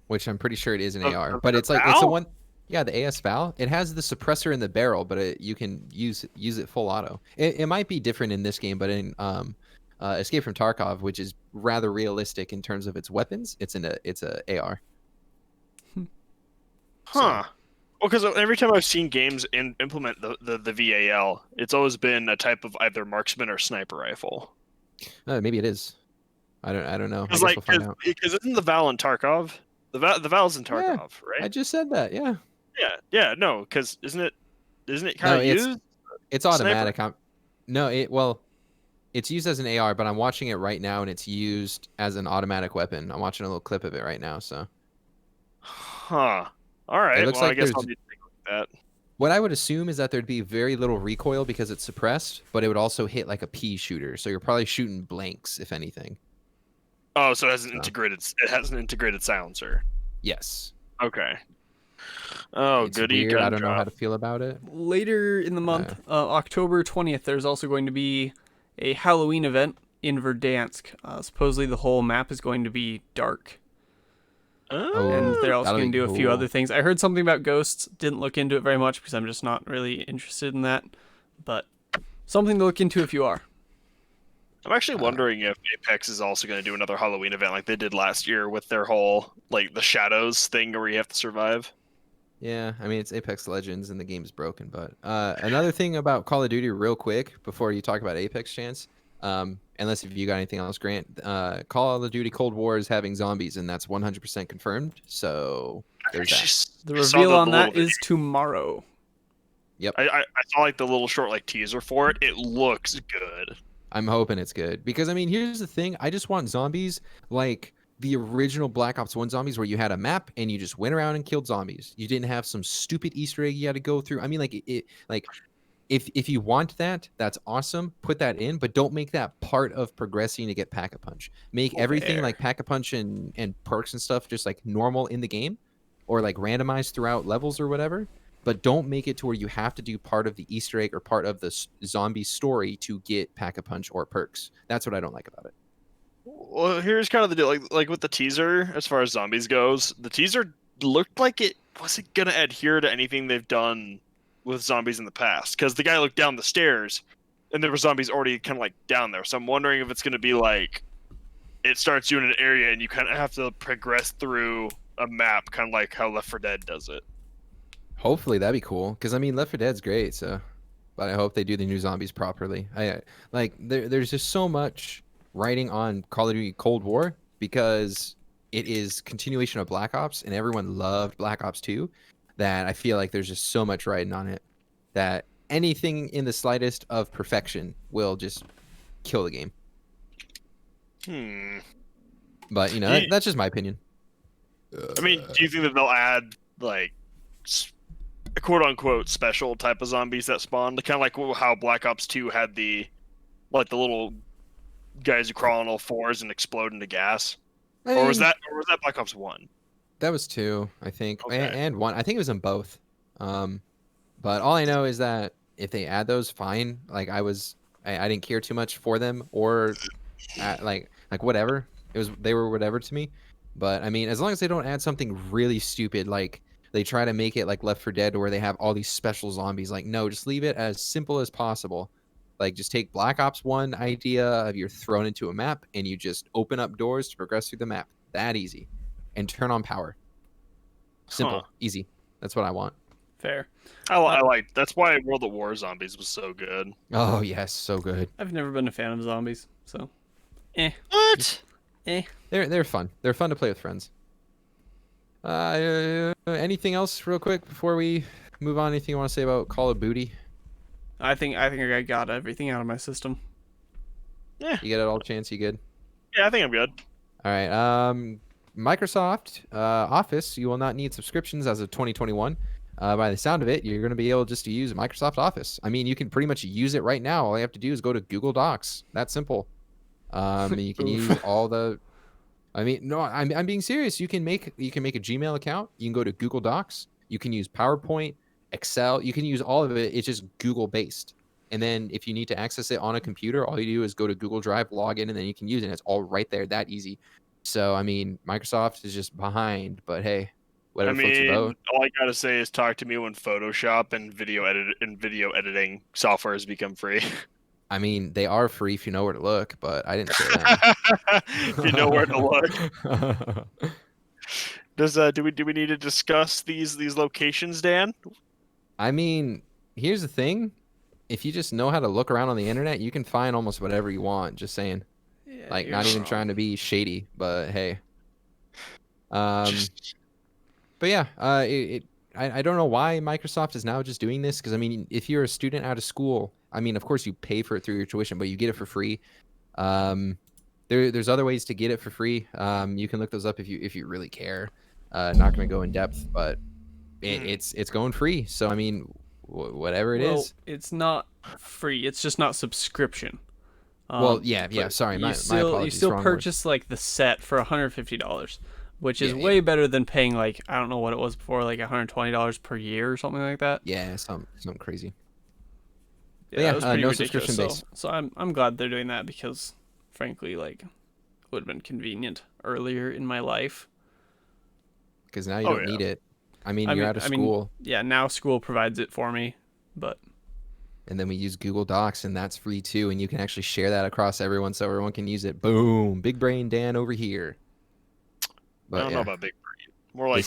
Speaker 1: which I'm pretty sure it is an AR,
Speaker 2: the
Speaker 1: but it's like it's the
Speaker 2: Val?
Speaker 1: one. Yeah, the AS Val. It has the suppressor in the barrel, but you can use it full auto. It might be different in this game, but in Escape from Tarkov, which is rather realistic in terms of its weapons, it's a AR.
Speaker 2: Huh. Well, because every time I've seen games implement the VAL, it's always been a type of either marksman or sniper rifle.
Speaker 1: Maybe it is. I don't know. I
Speaker 2: Because
Speaker 1: guess
Speaker 2: like,
Speaker 1: we'll find out.
Speaker 2: because isn't the Val in Tarkov? The Val's in Tarkov,
Speaker 1: I
Speaker 2: right?
Speaker 1: just said that. Yeah.
Speaker 2: Yeah. No, because isn't it
Speaker 1: No,
Speaker 2: kind of
Speaker 1: it's
Speaker 2: used?
Speaker 1: it's automatic. It's used as an AR, but I'm watching it right now, and it's used as an automatic weapon. I'm watching a little clip of it right now. So
Speaker 2: Huh. All right.
Speaker 1: looks
Speaker 2: Well, I
Speaker 1: like
Speaker 2: guess
Speaker 1: there's-
Speaker 2: I'll need to take a look at that.
Speaker 1: what I would assume is that there'd be very little recoil because it's suppressed, but it would also hit like a pea shooter. So you're probably shooting blanks, if anything.
Speaker 2: Oh, so it has an
Speaker 1: So.
Speaker 2: integrated silencer.
Speaker 1: Yes.
Speaker 2: Okay. Oh,
Speaker 1: It's
Speaker 2: goody
Speaker 1: weird. I don't know
Speaker 2: gumdrop.
Speaker 1: how to feel about it.
Speaker 3: Later in the month, October 20th, there's also going to be a Halloween event in Verdansk. Supposedly the whole map is going to be dark.
Speaker 2: Oh,
Speaker 3: And they're also
Speaker 1: that'll
Speaker 3: going
Speaker 1: be
Speaker 3: to do a few
Speaker 1: cool.
Speaker 3: other things. I heard something about ghosts. Didn't look into it very much because I'm just not really interested in that. But something to look into if you are.
Speaker 2: I'm actually wondering if Apex is also going to do another Halloween event like they did last year with their whole like the shadows thing where you have to survive.
Speaker 1: Yeah, I mean it's Apex Legends and the game's broken. But another thing about Call of Duty, real quick, before you talk about Apex, Chance, unless if you got anything else, Grant, Call of Duty Cold War is having zombies, and that's 100% confirmed. So there's that.
Speaker 3: The
Speaker 2: I saw
Speaker 3: reveal on
Speaker 2: little
Speaker 3: that is tomorrow.
Speaker 2: I saw like the little short like teaser for it. It looks good.
Speaker 1: I'm hoping it's good because I mean, here's the thing: I just want zombies like the original Black Ops 1 zombies, where you had a map and you just went around and killed zombies. You didn't have some stupid Easter egg you had to go through. I mean, like if you want that, that's awesome. Put that in, but don't make that part of progressing to get Pack-a-Punch. Make everything
Speaker 3: Fair.
Speaker 1: like Pack-a-Punch and perks and stuff just like normal in the game, or like randomized throughout levels or whatever. But don't make it to where you have to do part of the Easter egg or part of the zombie story to get Pack-a-Punch or perks. That's what I don't like about it.
Speaker 2: Well, here's kind of the deal. Like with the teaser, as far as zombies goes, the teaser looked like it wasn't gonna adhere to anything they've done with zombies in the past. Because the guy looked down the stairs, and there were zombies already kind of like down there. So I'm wondering if it's gonna be like it starts you in an area, and you kind of have to progress through a map, kind of like how Left 4 Dead does it.
Speaker 1: Hopefully that'd be cool. Because I mean, Left 4 Dead's great. So, but I hope they do the new zombies properly. Like there's just so much writing on Call of Duty Cold War because it is continuation of Black Ops, and everyone loved Black Ops 2. That I feel like there's just so much writing on it that anything in the slightest of perfection will just kill the game. But that's just my opinion.
Speaker 2: I mean, do you think that they'll add like quote unquote special type of zombies that spawn, kind of like how Black Ops 2 had the little guys who crawl on all fours and explode into gas? Or was that Black Ops 1?
Speaker 1: That was 2, I think,
Speaker 2: Okay.
Speaker 1: and 1. I think it was in both. But all I know is that if they add those, fine. Like I didn't care too much for them or like whatever. They were whatever to me. But I mean, as long as they don't add something really stupid, like they try to make it like Left 4 Dead where they have all these special zombies. Like, no, just leave it as simple as possible. Like, just take Black Ops 1 idea of you're thrown into a map and you just open up doors to progress through the map. That easy. And turn on power. Simple. Easy. That's what I want.
Speaker 3: Fair.
Speaker 2: I like. That's why World at War Zombies was so good.
Speaker 1: Oh, yes. So good.
Speaker 3: I've never been a fan of zombies, so.
Speaker 2: What?
Speaker 1: They're fun. They're fun to play with friends. Anything else real quick before we move on? Anything you want to say about Call of Duty?
Speaker 3: I think I got everything out of my system.
Speaker 2: Yeah.
Speaker 1: You get it all, Chance? You good?
Speaker 2: Yeah, I think I'm good.
Speaker 1: All right. Microsoft Office, you will not need subscriptions as of 2021. By the sound of it, you're going to be able just to use Microsoft Office. I mean, you can pretty much use it right now. All you have to do is go to Google Docs. That's simple. You can use all the. I mean, no, I'm being serious. You can make a Gmail account. You can go to Google Docs. You can use PowerPoint, Excel. You can use all of it. It's just Google based. And then if you need to access it on a computer, all you do is go to Google Drive, log in, and then you can use it. It's all right there. That easy. So I mean, Microsoft is just behind, but hey, whatever floats your boat.
Speaker 2: All I gotta say is talk to me when Photoshop and video editing software has become free.
Speaker 1: I mean, they are free if you know where to look, but I didn't say that.
Speaker 2: If you know where to look. Do we need to discuss these locations, Dan?
Speaker 1: I mean, here's the thing. If you just know how to look around on the internet, you can find almost whatever you want. Just saying.
Speaker 3: Yeah,
Speaker 1: Like, not even trying to be shady, but hey. But yeah, I don't know why Microsoft is now just doing this, because I mean, if you're a student out of school, I mean, of course you pay for it through your tuition, but you get it for free. There's other ways to get it for free. You can look those up if you really care. Not going to go in depth, but it's going free. So I mean, whatever it is.
Speaker 3: It's not free. It's just not subscription.
Speaker 1: Well, yeah. Sorry, my apologies.
Speaker 3: You still
Speaker 1: wrong
Speaker 3: purchase like the set for $150, which is way better than paying like, I don't know what it was before, like $120 per year or something like that.
Speaker 1: Yeah, something crazy.
Speaker 3: Yeah,
Speaker 1: no
Speaker 3: ridiculous.
Speaker 1: subscription base.
Speaker 3: So I'm glad they're doing that, because frankly, like, it would have been convenient earlier in my life.
Speaker 1: Because now you don't need it. I mean, you're out of school.
Speaker 3: Yeah, now school provides it for me, but.
Speaker 1: And then we use Google Docs, and that's free too. And you can actually share that across everyone, so everyone can use it. Boom, big brain Dan over here. But
Speaker 2: I don't know about big brain. More like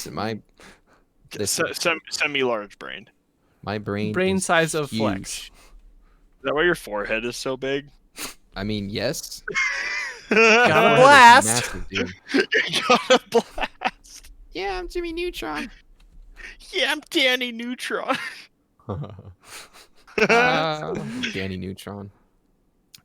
Speaker 2: semi-large brain.
Speaker 1: My
Speaker 3: brain
Speaker 1: is
Speaker 3: size of
Speaker 1: huge.
Speaker 3: Flex.
Speaker 2: Is that why your forehead is so big?
Speaker 1: I mean, yes.
Speaker 3: Got a blast.
Speaker 1: Massive, dude.
Speaker 2: Got a blast.
Speaker 1: Yeah, I'm Jimmy Neutron.
Speaker 2: Yeah, I'm Danny Neutron.
Speaker 1: Danny Neutron.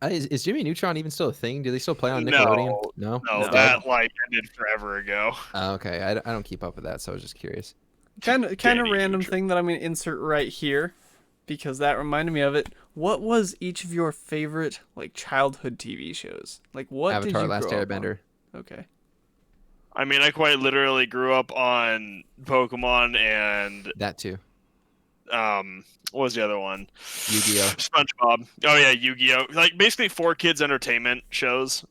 Speaker 1: Is Jimmy Neutron even still a thing? Do they still play on Nickelodeon? No,
Speaker 2: that like ended forever ago.
Speaker 1: Okay, I don't keep up with that, so I was just curious.
Speaker 3: Kind of random thing that I'm gonna insert right here, because that reminded me of it. What was each of your favorite like childhood TV shows? Like, what
Speaker 1: Avatar:
Speaker 3: did you
Speaker 1: Last
Speaker 3: grow up
Speaker 1: Airbender.
Speaker 3: on? Okay.
Speaker 2: I mean, I quite literally grew up on Pokemon and
Speaker 1: That too.
Speaker 2: what was the other one?
Speaker 1: Yu-Gi-Oh.
Speaker 2: SpongeBob. Oh yeah, Yu-Gi-Oh. Like basically 4 kids entertainment shows.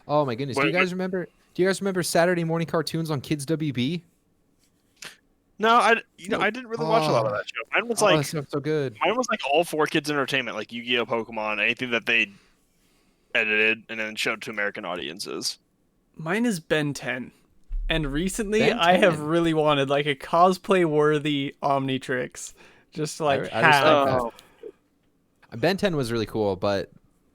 Speaker 1: Oh my goodness. Do you guys remember Saturday morning cartoons on Kids WB?
Speaker 2: No, I didn't really watch a lot of that show. Mine was like
Speaker 1: so good.
Speaker 2: Mine was like all 4 kids entertainment, like Yu-Gi-Oh, Pokemon, anything that they edited and then showed to American audiences.
Speaker 3: Mine is Ben 10. And recently,
Speaker 1: Ben
Speaker 3: I have
Speaker 1: 10.
Speaker 3: really wanted like a cosplay-worthy Omnitrix, just to, like
Speaker 1: I respect
Speaker 3: have.
Speaker 1: that.
Speaker 2: Oh,
Speaker 1: Ben 10 was really cool, but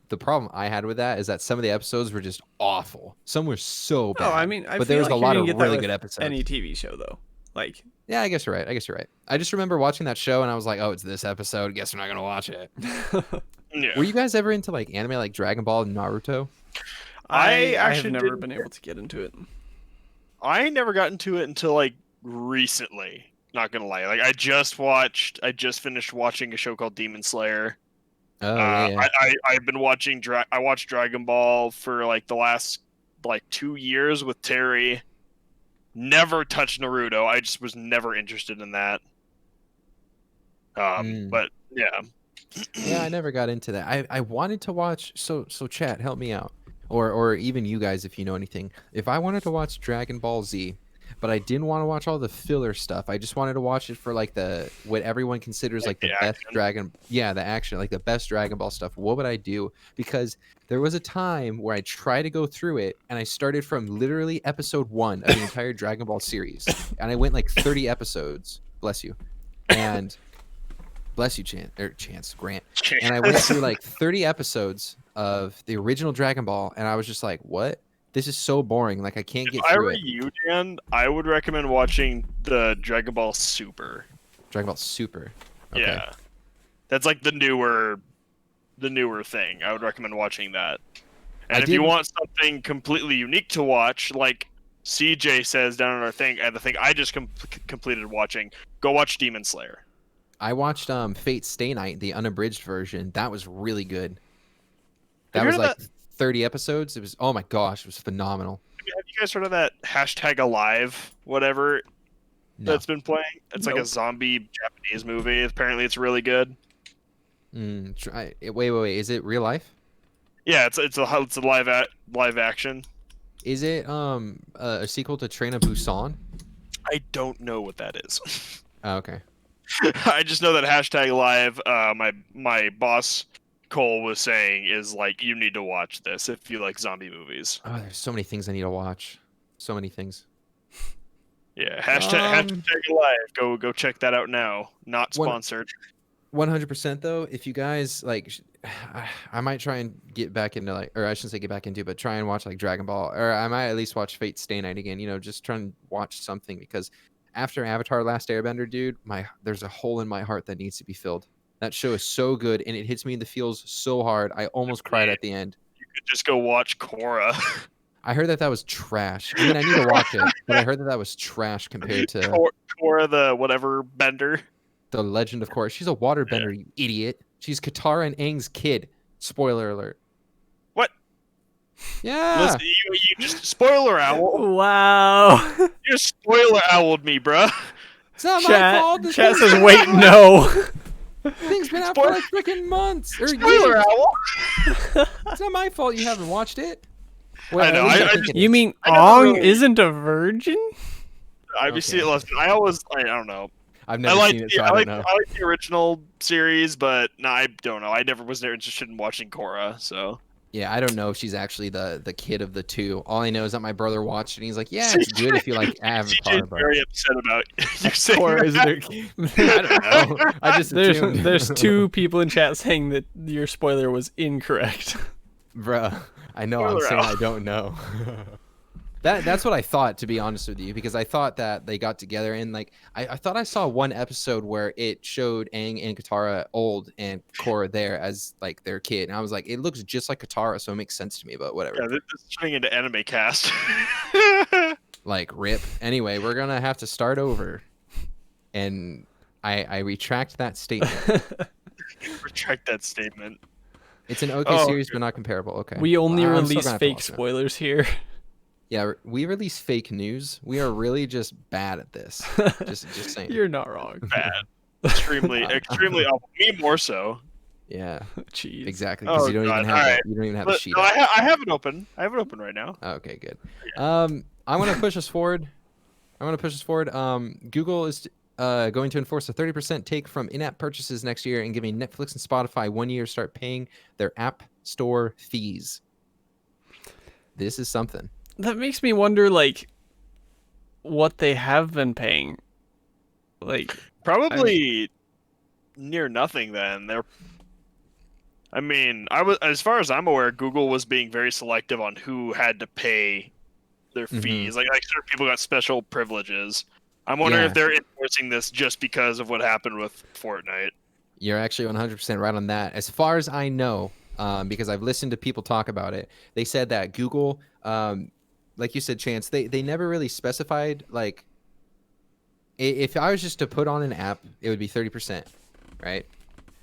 Speaker 1: the problem I had with that is that some of the episodes were just awful. Some were so bad.
Speaker 3: Oh, I mean, I
Speaker 1: but there
Speaker 3: feel
Speaker 1: was
Speaker 3: like
Speaker 1: a
Speaker 3: you're
Speaker 1: lot
Speaker 3: gonna
Speaker 1: of
Speaker 3: get that
Speaker 1: really
Speaker 3: with
Speaker 1: good episodes.
Speaker 3: any TV show though. Like,
Speaker 1: Yeah, I guess you're right. I just remember watching that show and I was like, oh, it's this episode. Guess we're not gonna watch it.
Speaker 2: yeah.
Speaker 1: Were you guys ever into like anime like Dragon Ball and Naruto?
Speaker 2: I
Speaker 3: have
Speaker 2: actually
Speaker 3: never
Speaker 2: didn't-
Speaker 3: been able to get into it.
Speaker 2: I never got into it until like recently. Not gonna lie, like I just finished watching a show called Demon Slayer.
Speaker 1: Oh yeah.
Speaker 2: I've been watching I watched Dragon Ball for like the last like 2 years with Terry. Never touched Naruto. I just was never interested in that. But yeah.
Speaker 1: Yeah, I never got into that. I wanted to watch. So chat, help me out, or even you guys if you know anything. If I wanted to watch Dragon Ball Z, but I didn't want to watch all the filler stuff. I just wanted to watch it for like what everyone considers like the best
Speaker 2: action.
Speaker 1: the action, like the best Dragon Ball stuff. What would I do? Because there was a time where I tried to go through it, and I started from literally episode 1 of the entire Dragon Ball series, and I went like 30 episodes. Bless you, and bless you, Grant. And I went through like 30 episodes of the original Dragon Ball, and I was just like, what? This is so boring. Like, I can't get
Speaker 2: If I
Speaker 1: through
Speaker 2: were
Speaker 1: it.
Speaker 2: you, Dan, I would recommend watching the Dragon Ball Super.
Speaker 1: Dragon Ball Super. Okay.
Speaker 2: Yeah, that's like the newer thing. I would recommend watching that. And if you want something completely unique to watch, like CJ says down on our thing, and the thing I just completed watching, go watch Demon Slayer.
Speaker 1: I watched Fate Stay Night, the unabridged version. That was really good. That
Speaker 2: Have you
Speaker 1: was
Speaker 2: heard
Speaker 1: like
Speaker 2: of
Speaker 1: 30 episodes. It was, oh my gosh, it was phenomenal.
Speaker 2: Have you guys heard of that hashtag Alive, whatever,
Speaker 1: No.
Speaker 2: that's been playing? It's like a zombie Japanese movie. Apparently, it's really good.
Speaker 1: Wait. Is it real life?
Speaker 2: Yeah, it's a live action.
Speaker 1: Is it a sequel to Train to Busan?
Speaker 2: I don't know what that is.
Speaker 1: Oh, okay.
Speaker 2: I just know that hashtag Alive. My boss Cole was saying is like, you need to watch this if you like zombie movies.
Speaker 1: Oh, there's so many things I need to watch. So many things.
Speaker 2: Yeah, hashtag Alive. Go check that out now. Not sponsored.
Speaker 1: 100% though. If you guys like, I might try and get back into like, or I shouldn't say get back into, but try and watch like Dragon Ball, or I might at least watch Fate Stay Night again. You know, just try and watch something, because after Avatar: Last Airbender, dude, there's a hole in my heart that needs to be filled. That show is so good, and it hits me in the feels so hard. I almost cried at the end.
Speaker 2: You could just go watch Korra.
Speaker 1: I heard that was trash. I mean, I need to watch it, but I heard that was trash compared to
Speaker 2: Korra, the whatever bender.
Speaker 1: The Legend of Korra. She's a waterbender, you idiot. She's Katara and Aang's kid. Spoiler alert.
Speaker 2: What?
Speaker 1: Yeah.
Speaker 2: Listen, you just spoiler owl.
Speaker 3: Wow.
Speaker 2: You spoiler owled me, bruh.
Speaker 1: It's not my fault. This
Speaker 3: Chat
Speaker 1: thing's
Speaker 3: says,
Speaker 1: been
Speaker 3: wait,
Speaker 1: out for
Speaker 3: no.
Speaker 1: Thing's been out for like freaking months. Or
Speaker 2: Spoiler
Speaker 1: years.
Speaker 2: owl.
Speaker 1: It's not my fault you haven't watched it. Well,
Speaker 2: I know,
Speaker 1: at least
Speaker 2: I
Speaker 1: think
Speaker 2: just-
Speaker 1: it
Speaker 3: You
Speaker 1: is.
Speaker 3: mean
Speaker 2: I never
Speaker 3: Ong
Speaker 2: really-
Speaker 3: isn't a virgin?
Speaker 2: Obviously,
Speaker 1: Okay.
Speaker 2: listen, I don't know.
Speaker 1: I've
Speaker 2: I
Speaker 1: never
Speaker 2: like
Speaker 1: seen it, so I don't know.
Speaker 2: I like the original series, but no, I don't know. I never was interested in watching Korra, so.
Speaker 1: Yeah, I don't know if she's actually the kid of the two. All I know is that my brother watched it, and he's like, "Yeah, it's good if you like Avatar."
Speaker 2: CJ's
Speaker 1: But
Speaker 2: very upset about you saying
Speaker 1: Korra is
Speaker 2: that.
Speaker 1: their kid. I don't know. I just assumed.
Speaker 3: There's two people in chat saying that your spoiler was incorrect.
Speaker 1: Bruh, I know. I'm
Speaker 2: Spoiler
Speaker 1: saying
Speaker 2: out.
Speaker 1: I don't know. That's what I thought, to be honest with you, because I thought that they got together and like I thought I saw one episode where it showed Aang and Katara old and Korra there as like their kid, and I was like, it looks just like Katara, so it makes sense to me. But whatever.
Speaker 2: Yeah, this is turning into anime cast.
Speaker 1: Like rip. Anyway, we're gonna have to start over, and I retract that statement.
Speaker 2: Retract that statement.
Speaker 1: It's an okay
Speaker 2: Oh,
Speaker 1: series, but not comparable. Okay.
Speaker 3: We only
Speaker 1: I'm still
Speaker 3: release
Speaker 1: gonna have to
Speaker 3: fake
Speaker 1: watch it.
Speaker 3: spoilers here.
Speaker 1: Yeah, we release fake news. We are really just bad at this. Just saying.
Speaker 3: You're not wrong.
Speaker 2: Bad. Extremely awful. Me more so.
Speaker 1: Yeah,
Speaker 3: Jeez.
Speaker 1: exactly. Because
Speaker 2: Oh,
Speaker 1: you don't
Speaker 2: God.
Speaker 1: even have
Speaker 2: Alright.
Speaker 1: you don't even have a
Speaker 2: But,
Speaker 1: sheet.
Speaker 2: no,
Speaker 1: up.
Speaker 2: I have it open. I have it open right now.
Speaker 1: Oh, okay, good. I want to push us forward. Google is going to enforce a 30% take from in-app purchases next year and giving Netflix and Spotify 1 year to start paying their app store fees. This is something.
Speaker 3: that makes me wonder, like, what they have been paying. Like,
Speaker 2: Probably near nothing. Then I mean, I was, as far as I'm aware, Google was being very selective on who had to pay their
Speaker 1: Hmm.
Speaker 2: fees. Like certain people got special privileges. I'm wondering if
Speaker 1: Yeah,
Speaker 2: they're enforcing this just because of what happened with Fortnite.
Speaker 1: you're actually 100% right on that. As far as I know, because I've listened to people talk about it, they said that Google, like you said, Chance, they never really specified, like, if I was just to put on an app, it would be 30%, right?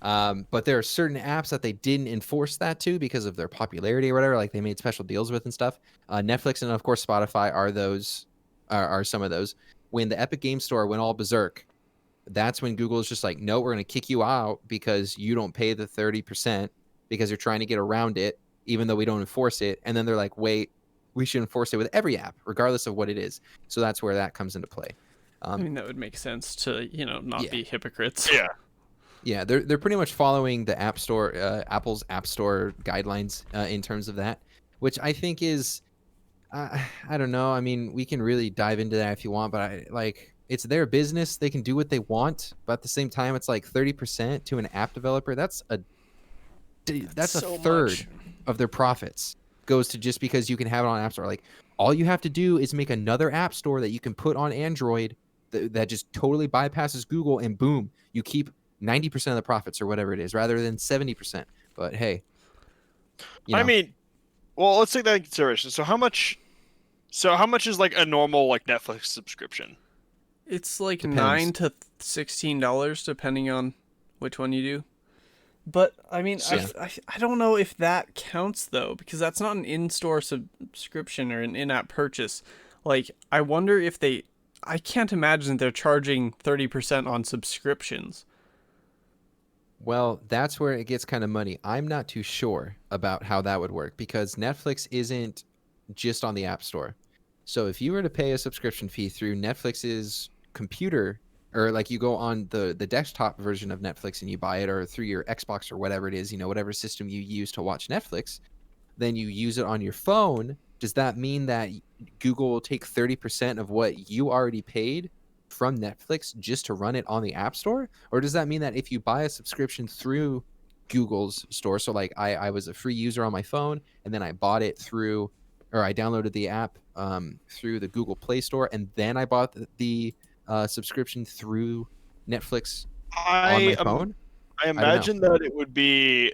Speaker 1: But there are certain apps that they didn't enforce that to because of their popularity or whatever. Like they made special deals with and stuff. Netflix and of course Spotify are those, are some of those. When the Epic Game Store went all berserk, that's when Google is just like, no, we're going to kick you out because you don't pay the 30% because you're trying to get around it, even though we don't enforce it. And then they're like, wait, we should enforce it with every app, regardless of what it is. So that's where that comes into play.
Speaker 3: I mean, that would make sense to, not
Speaker 1: Yeah.
Speaker 3: be hypocrites.
Speaker 2: Yeah.
Speaker 1: Yeah, they're pretty much following the App Store, Apple's App Store guidelines in terms of that, which I think is, I don't know. I mean, we can really dive into that if you want, but it's their business. They can do what they want, but at the same time, it's like 30% to an app developer. That's a
Speaker 3: so
Speaker 1: third
Speaker 3: much.
Speaker 1: of their profits goes to just because you can have it on App Store. Like all you have to do is make another app store that you can put on Android that just totally bypasses Google, and boom, you keep 90% of the profits or whatever it is, rather than 70%. But hey, you
Speaker 2: I
Speaker 1: know,
Speaker 2: mean, well, let's take that into consideration. So how much? So how much is like a normal like Netflix subscription?
Speaker 3: It's like
Speaker 1: depends.
Speaker 3: $9 to $16 depending on which one you do. But I mean,
Speaker 1: Yeah.
Speaker 3: I don't know if that counts though, because that's not an in-store subscription or an in-app purchase. Like, I wonder if they. I can't imagine they're charging 30% on subscriptions.
Speaker 1: Well, that's where it gets kind of muddy. I'm not too sure about how that would work because Netflix isn't just on the App Store. So if you were to pay a subscription fee through Netflix's computer, or like you go on the desktop version of Netflix and you buy it, or through your Xbox or whatever it is, whatever system you use to watch Netflix, then you use it on your phone. Does that mean that Google will take 30% of what you already paid from Netflix just to run it on the App Store? Or does that mean that if you buy a subscription through Google's store, so like I was a free user on my phone and then I bought it through, or I downloaded the app through the Google Play Store, and then I bought the subscription through Netflix on
Speaker 2: I
Speaker 1: my phone?
Speaker 2: I
Speaker 1: I don't know.
Speaker 2: imagine that it would be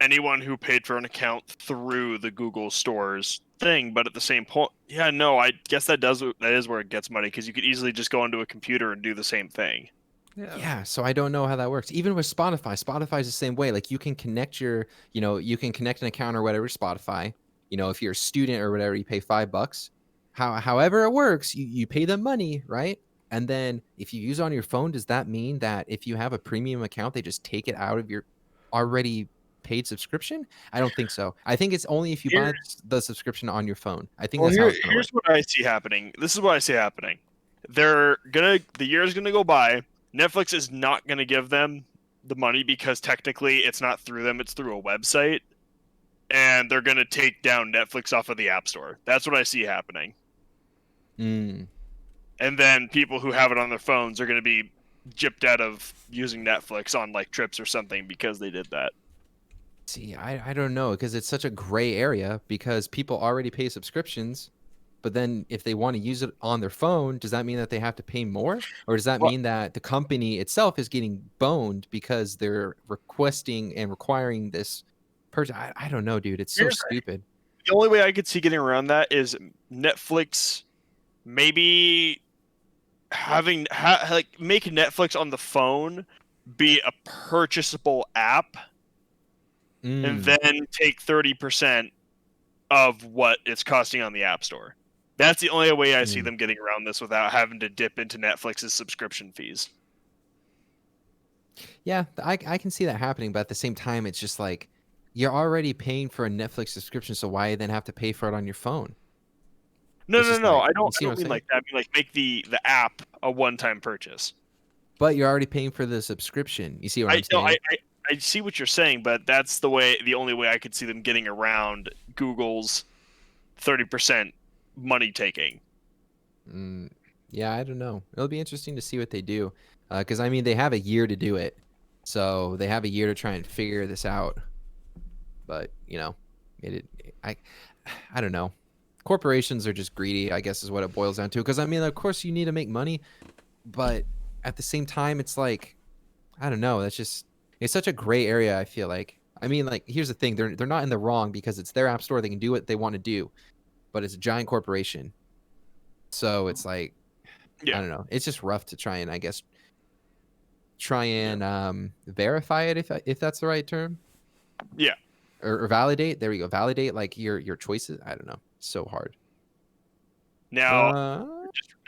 Speaker 2: anyone who paid for an account through the Google Store's thing, but at the same point, yeah, no, I guess that is where it gets muddy because you could easily just go onto a computer and do the same thing.
Speaker 3: Yeah.
Speaker 1: Yeah, so I don't know how that works. Even with Spotify, Spotify's the same way. Like you can connect you can connect an account or whatever to Spotify. If you're a student or whatever, you pay $5. However it works, you pay them money, right? And then if you use it on your phone, does that mean that if you have a premium account, they just take it out of your already paid subscription? I don't think so. I think it's only if you
Speaker 2: Here,
Speaker 1: buy the subscription on your phone. I think
Speaker 2: well,
Speaker 1: that's how it's gonna work.
Speaker 2: here's what I see happening. This is what I see happening. The year is gonna go by. Netflix is not gonna give them the money because technically it's not through them; it's through a website, and they're gonna take down Netflix off of the App Store. That's what I see happening.
Speaker 1: Mm.
Speaker 2: And then people who have it on their phones are gonna be gypped out of using Netflix on like trips or something because they did that.
Speaker 1: See, I don't know because it's such a gray area because people already pay subscriptions, but then if they want to use it on their phone, does that mean that they have to pay more? Or does that
Speaker 2: Well,
Speaker 1: mean that the company itself is getting boned because they're requesting and requiring this purchase? I don't know, dude. It's so
Speaker 2: here's
Speaker 1: stupid.
Speaker 2: the only way I could see getting around that is Netflix maybe like make Netflix on the phone be a purchasable app and
Speaker 1: Mm,
Speaker 2: then take 30% of what it's costing on the App Store. That's the only way I see
Speaker 1: mm.
Speaker 2: them getting around this without having to dip into Netflix's subscription fees.
Speaker 1: Yeah, I can see that happening, but at the same time, it's just like you're already paying for a Netflix subscription, so why then have to pay for it on your phone?
Speaker 2: No,
Speaker 1: It's
Speaker 2: no,
Speaker 1: just
Speaker 2: no.
Speaker 1: like,
Speaker 2: I
Speaker 1: you
Speaker 2: don't.
Speaker 1: see
Speaker 2: I
Speaker 1: what
Speaker 2: don't
Speaker 1: I'm
Speaker 2: mean
Speaker 1: saying?
Speaker 2: like that. I mean like make the app a one-time purchase.
Speaker 1: But you're already paying for the subscription. You see what
Speaker 2: I
Speaker 1: I'm
Speaker 2: no.
Speaker 1: saying?
Speaker 2: I see what you're saying, but that's the only way I could see them getting around Google's 30% money taking.
Speaker 1: Yeah, I don't know. It'll be interesting to see what they do, because I mean they have a year to do it, so they have a year to try and figure this out. But I don't know. Corporations are just greedy, I guess, is what it boils down to. Because I mean, of course, you need to make money, but at the same time, it's like, I don't know. It's such a gray area. I feel like. I mean, like, here's the thing: they're not in the wrong because it's their app store. They can do what they want to do, but it's a giant corporation, so it's like, I don't know. It's just rough to try and, I guess, verify it if that's the right term.
Speaker 2: Yeah.
Speaker 1: Or validate. There we go. Validate like your choices. I don't know. It's so hard.
Speaker 2: Now,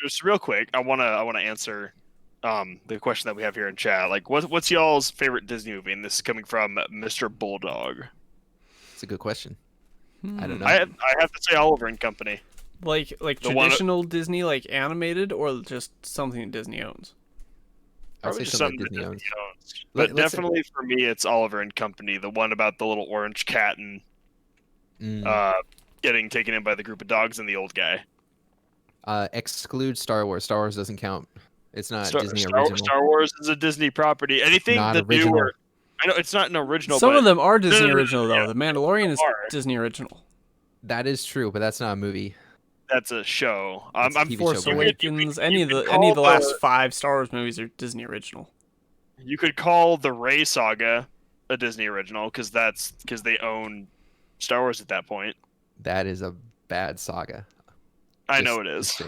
Speaker 2: just real quick, I wanna answer the question that we have here in chat. Like, what's y'all's favorite Disney movie? And this is coming from Mr. Bulldog.
Speaker 1: It's a good question. I don't know.
Speaker 2: I have to say Oliver and Company.
Speaker 3: Like traditional Disney, like animated, or just something that Disney owns?
Speaker 1: I'd say something Disney owns.
Speaker 2: But definitely for me, it's Oliver and Company, the one about the little orange cat and getting taken in by the group of dogs and the old guy.
Speaker 1: Exclude Star Wars. Star Wars doesn't count. It's not Disney original.
Speaker 2: Star Wars is a Disney property. Anything
Speaker 1: not
Speaker 2: that
Speaker 1: original.
Speaker 2: newer, I know it's not an original.
Speaker 3: Some
Speaker 2: but
Speaker 3: of them are Disney original though.
Speaker 2: yeah.
Speaker 3: The Mandalorian is Disney original.
Speaker 1: That is true, but that's not a movie.
Speaker 2: That's a show.
Speaker 1: It's a
Speaker 2: I'm
Speaker 1: TV
Speaker 3: Force
Speaker 1: show,
Speaker 3: Awakens. Any of the
Speaker 2: call
Speaker 3: last 5 Star Wars movies are Disney original.
Speaker 2: You could call the Rey saga a Disney original because they own Star Wars at that point.
Speaker 1: That is a bad saga.
Speaker 2: I know it is.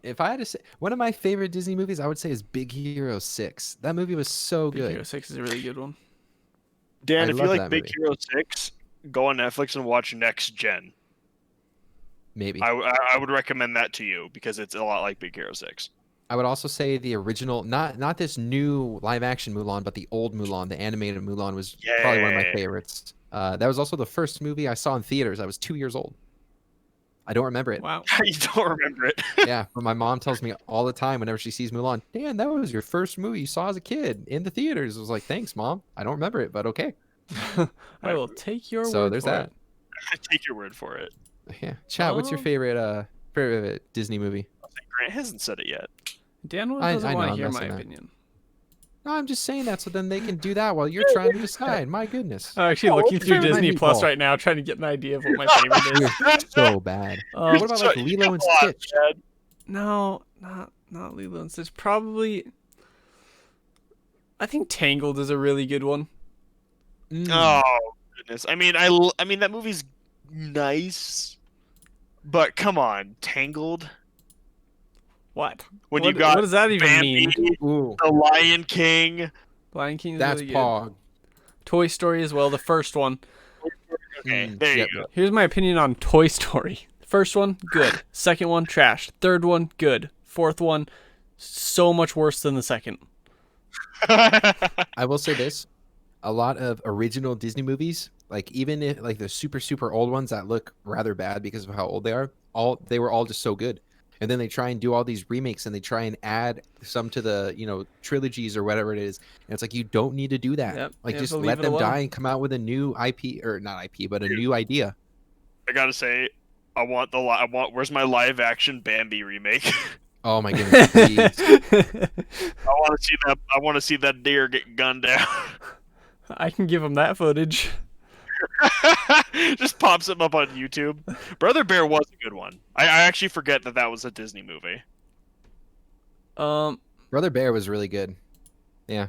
Speaker 1: If I had to say one of my favorite Disney movies, I would say is Big Hero 6. That movie was so good.
Speaker 3: Big Hero 6 is a really good one.
Speaker 2: Dan,
Speaker 1: I
Speaker 2: if you
Speaker 1: love
Speaker 2: like
Speaker 1: that
Speaker 2: Big
Speaker 1: movie.
Speaker 2: Hero 6, go on Netflix and watch Next Gen.
Speaker 1: Maybe.
Speaker 2: I would recommend that to you because it's a lot like Big Hero 6.
Speaker 1: I would also say the original, not this new live action Mulan, but the old Mulan, the animated Mulan was probably one of my favorites. That was also the first movie I saw in theaters. I was 2 years old. I don't remember it.
Speaker 3: Wow.
Speaker 2: You don't remember it?
Speaker 1: Yeah, but my mom tells me all the time whenever she sees Mulan, Dan, that was your first movie you saw as a kid in the theaters. I was like, thanks, Mom. I don't remember it, but okay.
Speaker 3: I will take your
Speaker 1: So
Speaker 3: word
Speaker 1: there's
Speaker 3: for
Speaker 1: that.
Speaker 3: it.
Speaker 2: Take your word for it.
Speaker 1: Yeah. Chat, what's your favorite Disney movie?
Speaker 2: Grant hasn't said it yet.
Speaker 3: Dan
Speaker 1: I
Speaker 3: doesn't
Speaker 1: know,
Speaker 3: want to
Speaker 1: I'm
Speaker 3: hear my
Speaker 1: messing up.
Speaker 3: opinion.
Speaker 1: No, I'm just saying that so then they can do that while you're trying to decide. My goodness.
Speaker 3: I'm actually
Speaker 2: Oh,
Speaker 3: looking
Speaker 2: what's
Speaker 3: through
Speaker 1: your favorite
Speaker 3: Disney
Speaker 1: Disney
Speaker 3: Plus
Speaker 1: Paul?
Speaker 3: right now, trying to get an idea of what my favorite is.
Speaker 1: You're so bad. What about like Lilo and Stitch?
Speaker 3: No, not Lilo and Stitch. Probably. I think Tangled is a really good one.
Speaker 2: Oh goodness! I mean, I mean that movie's nice, but come on, Tangled.
Speaker 3: What?
Speaker 2: When
Speaker 3: what,
Speaker 2: you got
Speaker 3: what does that even
Speaker 2: Bambi,
Speaker 3: mean?
Speaker 1: Ooh,
Speaker 2: The Lion King.
Speaker 3: Lion King is
Speaker 1: that's
Speaker 3: really good.
Speaker 1: Pog.
Speaker 3: Toy Story as well, the first one.
Speaker 2: Okay,
Speaker 1: Mm,
Speaker 2: there
Speaker 1: yep,
Speaker 2: you go.
Speaker 3: Here's my opinion on Toy Story. First one, good. Second one, trash. Third one, good. Fourth one, so much worse than the second.
Speaker 1: I will say this: a lot of original Disney movies, like even if like the super old ones that look rather bad because of how old they are, they were all just so good. And then they try and do all these remakes and they try and add some to the trilogies or whatever it is. And it's like you don't need to do that.
Speaker 3: Yep,
Speaker 1: Like
Speaker 3: you have
Speaker 1: just
Speaker 3: to leave
Speaker 1: let
Speaker 3: it
Speaker 1: them
Speaker 3: alone.
Speaker 1: die and come out with a new IP or not IP, but a new idea.
Speaker 2: I gotta say, I want where's my live action Bambi remake?
Speaker 1: Oh my goodness! Please.
Speaker 2: I want to see that deer get gunned down.
Speaker 3: I can give him that footage.
Speaker 2: Just pops him up on YouTube. Brother Bear was a good one. I actually forget that was a Disney movie.
Speaker 1: Brother Bear was really good. Yeah.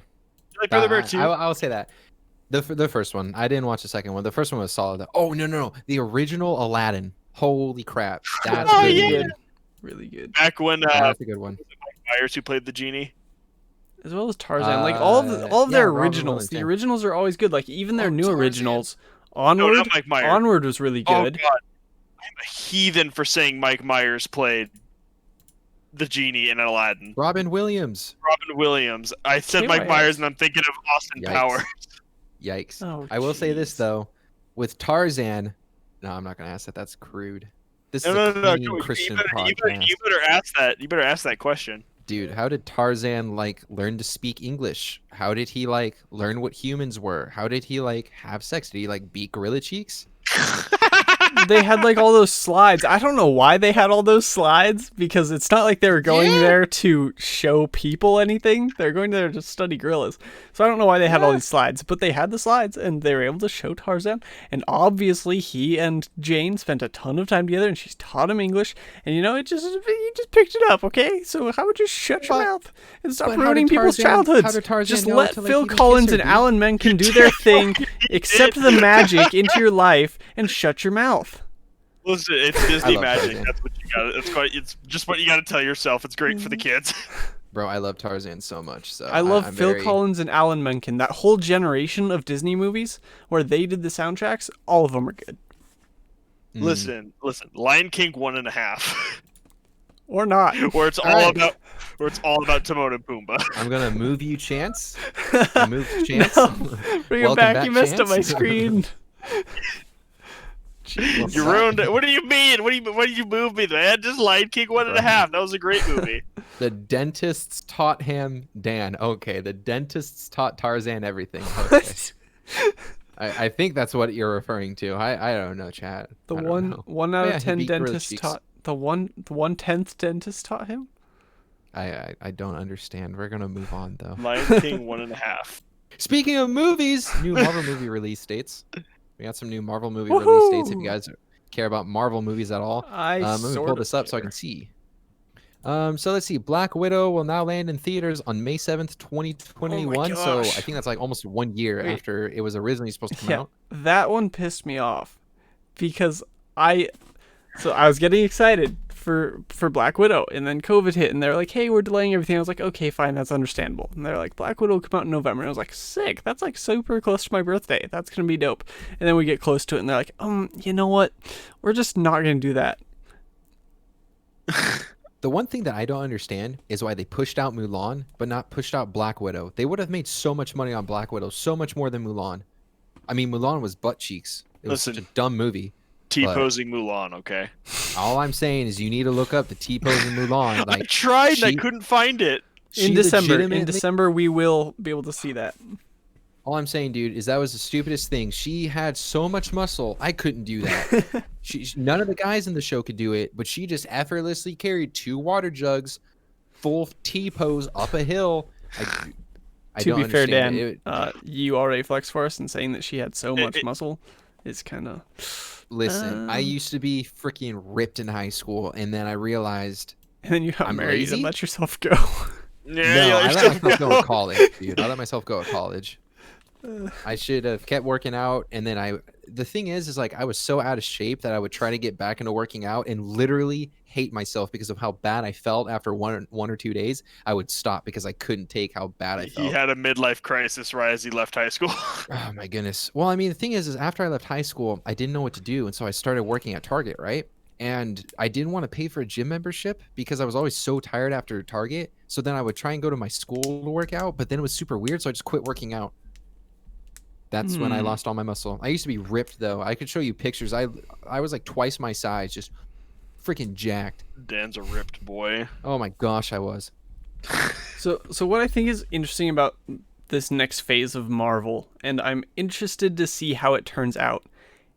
Speaker 2: You like Brother Bear too?
Speaker 1: I will say that. The first one. I didn't watch the second one. The first one was solid. Oh no. The original Aladdin. Holy crap. That's
Speaker 2: Oh,
Speaker 1: really
Speaker 2: yeah.
Speaker 1: good.
Speaker 3: Really good.
Speaker 2: Back when
Speaker 1: That's a good one.
Speaker 2: Mike Myers who played the genie.
Speaker 3: As well as Tarzan. Like all of
Speaker 1: yeah,
Speaker 3: their
Speaker 1: Robin
Speaker 3: originals.
Speaker 1: Williams,
Speaker 3: The
Speaker 1: yeah.
Speaker 3: originals are always good. Like even their new
Speaker 1: Tarzan.
Speaker 3: originals.
Speaker 2: No,
Speaker 3: Onward.
Speaker 2: not Mike Myers.
Speaker 3: Onward was really
Speaker 2: Oh
Speaker 3: good.
Speaker 2: god. I'm a heathen for saying Mike Myers played the genie in Aladdin.
Speaker 1: Robin Williams.
Speaker 2: Robin Williams. I said Mike
Speaker 3: KYS.
Speaker 2: Myers and I'm thinking of Austin
Speaker 1: Yikes.
Speaker 2: Powers.
Speaker 1: Yikes.
Speaker 3: Oh,
Speaker 1: I will say this
Speaker 3: jeez.
Speaker 1: though. With Tarzan. No, I'm not gonna ask that. That's crude. This is
Speaker 2: No,
Speaker 1: a clean Christian podcast.
Speaker 2: you better ask that. You better ask that question.
Speaker 1: Dude, how did Tarzan like learn to speak English? How did he like learn what humans were? How did he like have sex? Did he like beat gorilla cheeks?
Speaker 3: they had like all those slides. I don't know why they had all those slides, because it's not like they were going there to show people anything. They're going there to study gorillas. So I don't know why they had all these slides, but they had the slides and they were able to show Tarzan. And obviously he and Jane spent a ton of time together, and she's taught him English. And he just picked it up, okay? So how would you shut your mouth and stop ruining people's childhoods? Just let Phil Collins and Alan Menken do their thing, accept the magic into your life, and shut your mouth.
Speaker 2: Listen, it's Disney magic.
Speaker 1: Tarzan.
Speaker 2: That's what you got. It's just what you got to tell yourself. It's great for the kids.
Speaker 1: Bro, I love Tarzan so much. So
Speaker 3: I love
Speaker 1: I'm
Speaker 3: Phil
Speaker 1: very...
Speaker 3: Collins and Alan Menken. That whole generation of Disney movies where they did the soundtracks, all of them are good.
Speaker 2: Listen. Lion King 1.5.
Speaker 3: Or not.
Speaker 2: Where it's all about Timon and Pumbaa.
Speaker 1: I'm gonna move you, Chance. Move Chance.
Speaker 3: No, bring it
Speaker 1: Welcome
Speaker 3: back. You messed up
Speaker 1: Chance.
Speaker 3: my screen.
Speaker 1: Jeez.
Speaker 2: You ruined it. What do you mean? What do you move me, man? Just Lion King 1.5. That was a great movie.
Speaker 1: The dentists taught him Dan. Okay, the dentists taught Tarzan everything. Okay. I think that's what you're referring to. I don't know, chat.
Speaker 3: The
Speaker 1: I don't know.
Speaker 3: 1 out
Speaker 1: Yeah,
Speaker 3: of
Speaker 1: he
Speaker 3: 10
Speaker 1: beat Gorilla
Speaker 3: dentists
Speaker 1: Cheeks.
Speaker 3: taught the 1/10th dentist taught him.
Speaker 1: I don't understand. We're gonna move on though.
Speaker 2: Lion King 1.5.
Speaker 1: Speaking of movies, new Marvel movie release dates. We got some new Marvel movie release dates. If you guys care about Marvel movies at all, let me pull this up so I can see. So let's see. Black Widow will now land in theaters on May 7th, 2021. So I
Speaker 3: gosh.
Speaker 1: think that's like almost 1 year after it was originally supposed to come out.
Speaker 3: That one pissed me off because I was getting excited for Black Widow, and then COVID hit, and they're like, "Hey, we're delaying everything." I was like, "Okay, fine, that's understandable." And they're like, "Black Widow will come out in November," and I was like, "Sick! That's like super close to my birthday. That's gonna be dope." And then we get close to it, and they're like, you know what? We're just not gonna do that."
Speaker 1: The one thing that I don't understand is why they pushed out Mulan, but not pushed out Black Widow. They would have made so much money on Black Widow, so much more than Mulan. I mean, Mulan was butt cheeks. It was such a dumb movie.
Speaker 2: T-posing Mulan, okay?
Speaker 1: All I'm saying is you need to look up the T-posing Mulan. Like,
Speaker 2: I tried and I couldn't find it.
Speaker 3: In December, we will be able to see that.
Speaker 1: All I'm saying, dude, is that was the stupidest thing. She had so much muscle. I couldn't do that. None of the guys in the show could do it, but she just effortlessly carried 2 water jugs, full T-pose up a hill.
Speaker 3: To be fair, Dan, you already flexed for us and saying that she had so much muscle is kind of...
Speaker 1: Listen, I used to be freaking ripped in high school, and then I realized...
Speaker 3: And then you got married and let yourself go.
Speaker 1: No, I let myself go at college, dude. I let myself go at college. I should have kept working out, and then the thing is like I was so out of shape that I would try to get back into working out and literally hate myself because of how bad I felt after one or 2 days. I would stop because I couldn't take how bad I felt.
Speaker 2: He had a midlife crisis right as he left high school.
Speaker 1: Oh my goodness. Well, I mean, the thing is after I left high school, I didn't know what to do, and so I started working at Target, right? And I didn't want to pay for a gym membership because I was always so tired after Target. So then I would try and go to my school to work out, but then it was super weird, so I just quit working out. That's when I lost all my muscle. I used to be ripped though. I could show you pictures. I was like twice my size, just freaking jacked.
Speaker 2: Dan's a ripped boy.
Speaker 1: Oh my gosh, I was.
Speaker 3: So what I think is interesting about this next phase of Marvel, and I'm interested to see how it turns out,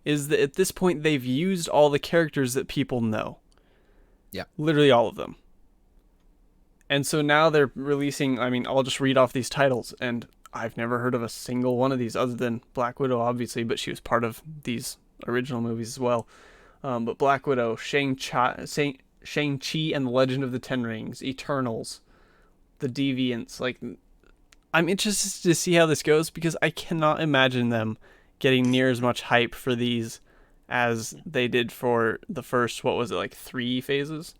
Speaker 3: is that at this point they've used all the characters that people know.
Speaker 1: Yeah.
Speaker 3: Literally all of them. And so now they're releasing, I mean, I'll just read off these titles, and I've never heard of a single one of these other than Black Widow, obviously, but she was part of these original movies as well. But Black Widow, Shang-Chi and the Legend of the Ten Rings, Eternals, The Deviants. Like, I'm interested to see how this goes because I cannot imagine them getting near as much hype for these as they did for the first, what was it, like 3 phases?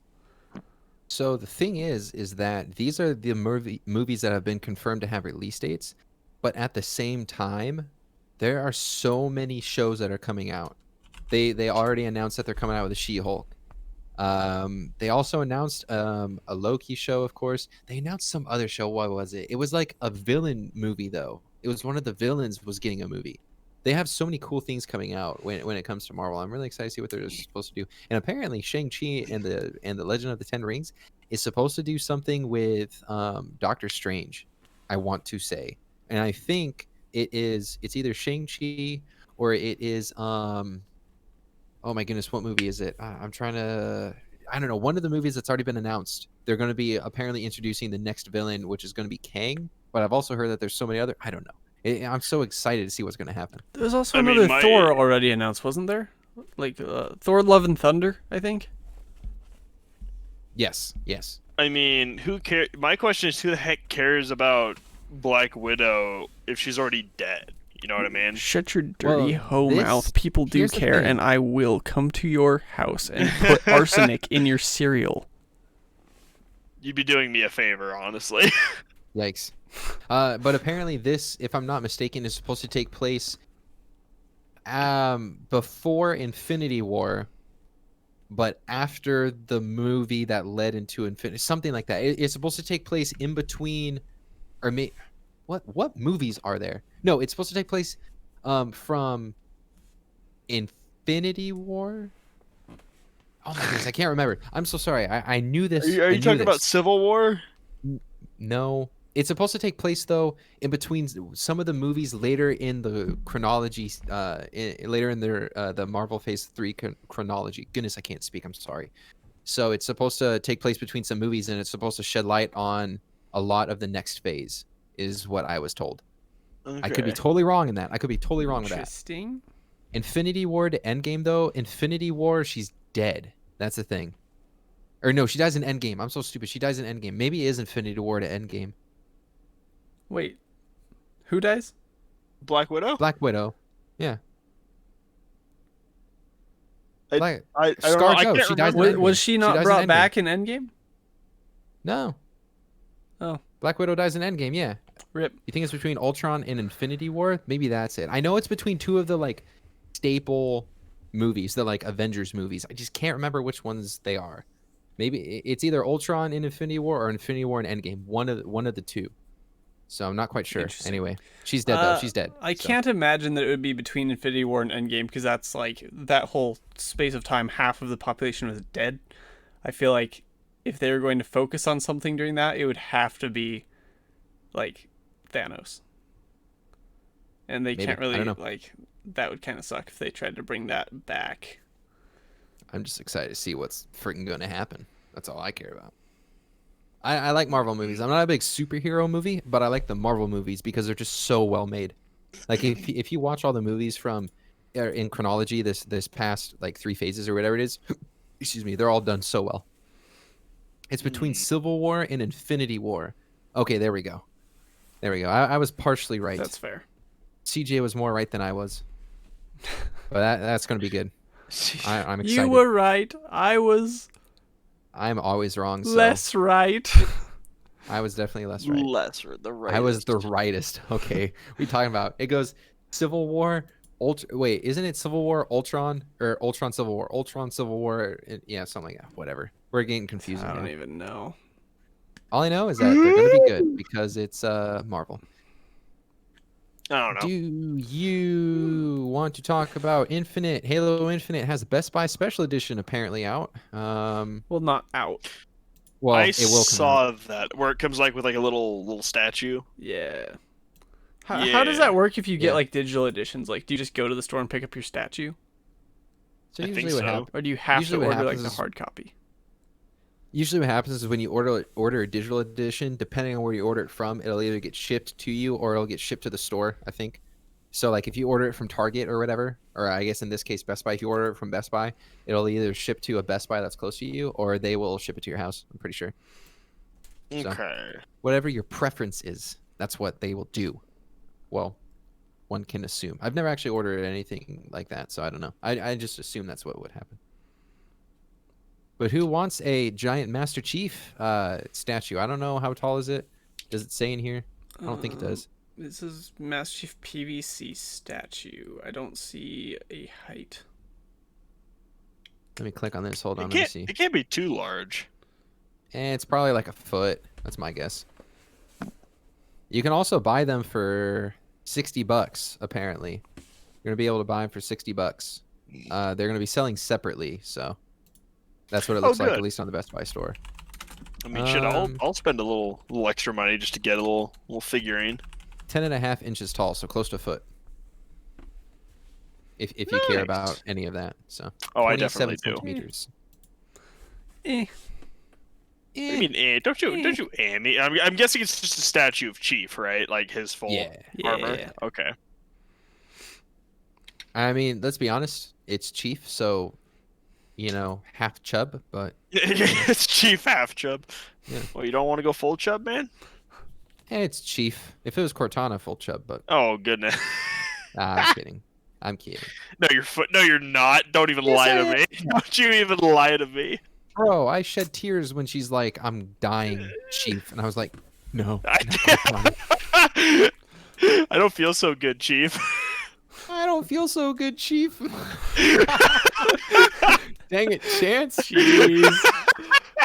Speaker 1: So the thing is that these are the movies that have been confirmed to have release dates, but at the same time, there are so many shows that are coming out. They already announced that they're coming out with a She-Hulk. They also announced a Loki show, of course. They announced some other show. What was it? It was like a villain movie, though. It was one of the villains was getting a movie. They have so many cool things coming out when it comes to Marvel. I'm really excited to see what they're supposed to do. And apparently, Shang-Chi and the Legend of the Ten Rings is supposed to do something with Doctor Strange, I want to say. And I think it's either Shang-Chi or it is Oh my goodness, what movie is it? I'm trying to. I don't know. One of the movies that's already been announced. They're going to be apparently introducing the next villain, which is going to be Kang. But I've also heard that there's so many other. I don't know. I'm so excited to see what's going to happen.
Speaker 3: There was also
Speaker 2: I mean,
Speaker 3: another Thor already announced, wasn't there? Like Thor: Love and Thunder, I think.
Speaker 1: Yes. Yes.
Speaker 2: I mean, who cares? My question is, who the heck cares about Black Widow if she's already dead? You know what I mean?
Speaker 3: Shut your dirty
Speaker 1: Well,
Speaker 3: hoe
Speaker 1: this-
Speaker 3: mouth. People do
Speaker 1: here's the
Speaker 3: care,
Speaker 1: thing.
Speaker 3: and I will come to your house and put arsenic in your cereal.
Speaker 2: You'd be doing me a favor, honestly.
Speaker 1: Yikes. But apparently this, if I'm not mistaken, is supposed to take place before Infinity War, but after the movie that led into Infinity, something like that. It's supposed to take place in between, or what movies are there? No, it's supposed to take place from Infinity War. Oh my goodness, I can't remember. I'm so sorry. I knew this.
Speaker 2: Are
Speaker 1: I
Speaker 2: you
Speaker 1: knew
Speaker 2: talking about
Speaker 1: this.
Speaker 2: Civil War?
Speaker 1: No, it's supposed to take place though in between some of the movies later in the chronology, later in their the Marvel Phase 3 chronology. Goodness, I can't speak. I'm sorry. So it's supposed to take place between some movies, and it's supposed to shed light on a lot of the next phase, is what I was told. I could be
Speaker 2: Okay.
Speaker 1: totally wrong in that. I could be totally wrong with that.
Speaker 3: Interesting.
Speaker 1: Infinity War to Endgame though. Infinity War, she's dead. That's the thing. Or no, she dies in Endgame. I'm so stupid. She dies in Endgame. Maybe it is Infinity War to Endgame.
Speaker 3: Wait, who dies?
Speaker 2: Black Widow?
Speaker 1: Black Widow. Yeah.
Speaker 2: I-
Speaker 1: Black-
Speaker 2: I don't know.
Speaker 1: Scarjo,
Speaker 2: I can't
Speaker 1: she dies in
Speaker 2: remember.
Speaker 3: Was
Speaker 1: Endgame.
Speaker 3: she
Speaker 1: She
Speaker 3: not
Speaker 1: dies in
Speaker 3: brought
Speaker 1: Endgame.
Speaker 3: back in Endgame?
Speaker 1: No.
Speaker 3: Oh.
Speaker 1: Black Widow dies in Endgame, yeah.
Speaker 3: Rip.
Speaker 1: You think it's between Ultron and Infinity War? Maybe that's it. I know it's between two of the like staple movies, the like Avengers movies. I just can't remember which ones they are. Maybe it's either Ultron in Infinity War or Infinity War in Endgame. One of the two. So I'm not quite sure.
Speaker 3: Interesting.
Speaker 1: Anyway, she's dead though. She's dead.
Speaker 3: I
Speaker 1: so.
Speaker 3: can't imagine that it would be between Infinity War and Endgame because that's like that whole space of time, half of the population was dead. I feel like if they were going to focus on something during that, it would have to be like Thanos. And they
Speaker 1: Maybe.
Speaker 3: can't
Speaker 1: I
Speaker 3: really
Speaker 1: don't know.
Speaker 3: like that would kind of suck if they tried to bring that back.
Speaker 1: I'm just excited to see what's freaking going to happen. That's all I care about. I like Marvel movies. I'm not a big superhero movie, but I like the Marvel movies because they're just so well made. Like if you watch all the movies from in chronology, this past like 3 phases or whatever it is, excuse me, they're all done so well. It's between Civil War and Infinity War. Okay, there we go. There we go. I was partially right.
Speaker 3: That's fair.
Speaker 1: CJ was more right than I was. But that's going to be good. I'm excited.
Speaker 3: You were right. I was
Speaker 1: I'm always wrong. So
Speaker 3: less right.
Speaker 1: I was definitely less right.
Speaker 2: Lesser, the right.
Speaker 1: I was the rightest. Okay. We talking about it goes Civil War, wait, isn't it Civil War, Ultron, or Ultron Civil War? Ultron Civil War, yeah, something like that. Whatever. We're getting confusing
Speaker 3: I
Speaker 1: now.
Speaker 3: don't even know.
Speaker 1: All I know is that they're gonna be good because it's Marvel.
Speaker 2: I don't know.
Speaker 1: Do you want to talk about Infinite? Halo Infinite has a Best Buy Special Edition apparently out.
Speaker 3: Well, not out.
Speaker 1: Well,
Speaker 2: I
Speaker 1: it will come out.
Speaker 2: saw that where it comes like with like a little statue.
Speaker 3: Yeah. How does
Speaker 2: Yeah.
Speaker 3: that work if you get
Speaker 1: Yeah.
Speaker 3: like digital editions? Like, do you just go to the store and pick up your statue,
Speaker 1: So
Speaker 2: I
Speaker 1: usually
Speaker 2: think
Speaker 1: what
Speaker 2: so.
Speaker 1: happens?
Speaker 3: or do you have
Speaker 1: Usually
Speaker 3: to
Speaker 1: what
Speaker 3: order like
Speaker 1: happens
Speaker 3: the
Speaker 1: is-
Speaker 3: hard copy?
Speaker 1: Usually what happens is when you order a digital edition, depending on where you order it from, it'll either get shipped to you or it'll get shipped to the store, I think. So like if you order it from Target or whatever, or I guess in this case Best Buy, if you order it from Best Buy, it'll either ship to a Best Buy that's close to you or they will ship it to your house, I'm pretty sure. So.
Speaker 2: Okay.
Speaker 1: Whatever your preference is, that's what they will do. Well, one can assume. I've never actually ordered anything like that, so I don't know. I just assume that's what would happen. But who wants a giant Master Chief statue? I don't know. How tall is it? Does it say in here? I don't think it does.
Speaker 3: This is Master Chief PVC statue. I don't see a height.
Speaker 1: Let me click on this. Hold on.
Speaker 2: It
Speaker 1: Let me
Speaker 2: can't,
Speaker 1: see.
Speaker 2: it can't be too large.
Speaker 1: It's probably like a foot. That's my guess. You can also buy them for $60, apparently. You're going to be able to buy them for $60. They're going to be selling separately, so that's what it looks like,
Speaker 2: good.
Speaker 1: at least on the Best Buy store.
Speaker 2: I mean, shit, I'll
Speaker 1: Um,
Speaker 2: I'll spend a little extra money just to get a little figurine.
Speaker 1: 10.5 inches tall, so close to a foot. if you care
Speaker 2: Nice.
Speaker 1: about any of that. So
Speaker 2: Oh, I
Speaker 1: 27
Speaker 2: definitely do.
Speaker 1: centimeters.
Speaker 3: Eh.
Speaker 2: I mean, don't you me? I'm guessing it's just a statue of Chief, right? Like his full
Speaker 1: Yeah.
Speaker 2: armor.
Speaker 3: Yeah.
Speaker 2: Okay.
Speaker 1: I mean, let's be honest. It's Chief, so half chub, but
Speaker 2: It's Chief half chub.
Speaker 1: Yeah.
Speaker 2: Well, you don't want to go full chub, man?
Speaker 1: hey, it's Chief. If it was Cortana, full chub, but
Speaker 2: Oh goodness.
Speaker 1: I'm kidding. I'm kidding.
Speaker 2: No, you're not. Don't even
Speaker 1: Yes,
Speaker 2: lie
Speaker 1: I
Speaker 2: to
Speaker 1: am.
Speaker 2: me. Don't you even lie to me.
Speaker 1: Bro, I shed tears when she's like, "I'm dying, Chief," and I was like, "No,
Speaker 2: I,
Speaker 1: not Cortana.
Speaker 2: I don't feel so good, Chief.
Speaker 1: I don't feel so good, Chief." Dang it, Chance.
Speaker 3: Jeez.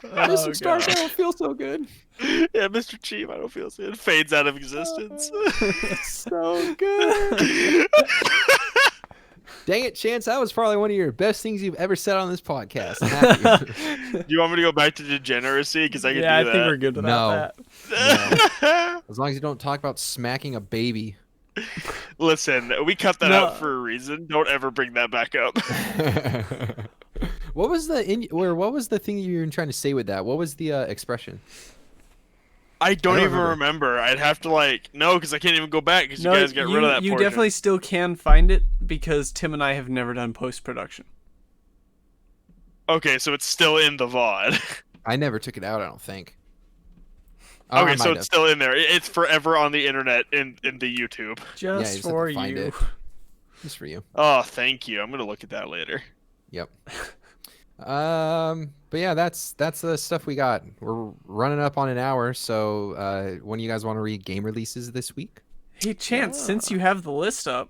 Speaker 1: Mr.
Speaker 3: Oh,
Speaker 1: Stark, I
Speaker 3: God.
Speaker 1: don't feel so good.
Speaker 2: Yeah, Mr. Chief, I don't feel so good. Fades out of existence.
Speaker 1: So good. Dang it, Chance. That was probably one of your best things you've ever said on this podcast. I'm happy.
Speaker 2: Do you want me to go back to degeneracy? Because I can
Speaker 3: Yeah, I
Speaker 2: do
Speaker 3: think
Speaker 2: that.
Speaker 3: we're good without
Speaker 1: No.
Speaker 3: that.
Speaker 1: As long as you don't talk about smacking a baby.
Speaker 2: Listen, we cut that
Speaker 3: No.
Speaker 2: out for a reason. Don't ever bring that back up.
Speaker 1: What was the thing you were trying to say with that? What was the expression?
Speaker 2: I don't
Speaker 1: don't
Speaker 2: even remember. I'd have to no, because I can't even go back because you guys get rid of that
Speaker 3: you
Speaker 2: portion.
Speaker 3: definitely still can find it because Tim and I have never done post-production.
Speaker 2: Okay, so it's still in the VOD.
Speaker 1: I never took it out, I don't think. Oh, I
Speaker 2: Okay,
Speaker 1: might
Speaker 2: so
Speaker 1: have.
Speaker 2: it's still in there. It's forever on the internet in the YouTube.
Speaker 1: you
Speaker 3: Just
Speaker 1: just have
Speaker 3: for
Speaker 1: to find
Speaker 3: you.
Speaker 1: it. Just for you.
Speaker 2: Oh, thank you. I'm gonna look at that later.
Speaker 1: Yep. But yeah, that's the stuff we got. We're running up on an hour, so when do you guys want to read game releases this week?
Speaker 3: Hey, Chance, since you have the list up,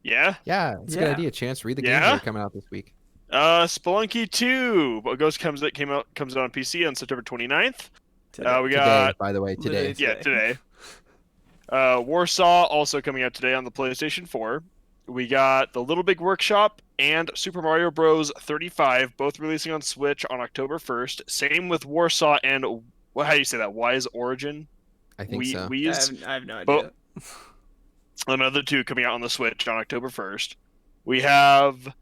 Speaker 2: Yeah.
Speaker 1: Yeah, it's a good
Speaker 3: Yeah.
Speaker 1: idea. Chance, read the games
Speaker 2: Yeah?
Speaker 1: that are coming out this week.
Speaker 2: Spelunky 2. comes out on PC on September 29th.
Speaker 3: today.
Speaker 2: We
Speaker 1: Today,
Speaker 2: got
Speaker 1: by the way, today.
Speaker 3: Literally
Speaker 2: yeah, today. Warsaw also coming out today on the PlayStation 4. We got The Little Big Workshop and Super Mario Bros. 35, both releasing on Switch on October 1st. Same with Warsaw and how do you say that? Wise Origin.
Speaker 1: I think so.
Speaker 3: I have no idea.
Speaker 2: Bo- Another 2 coming out on the Switch on October 1st. We have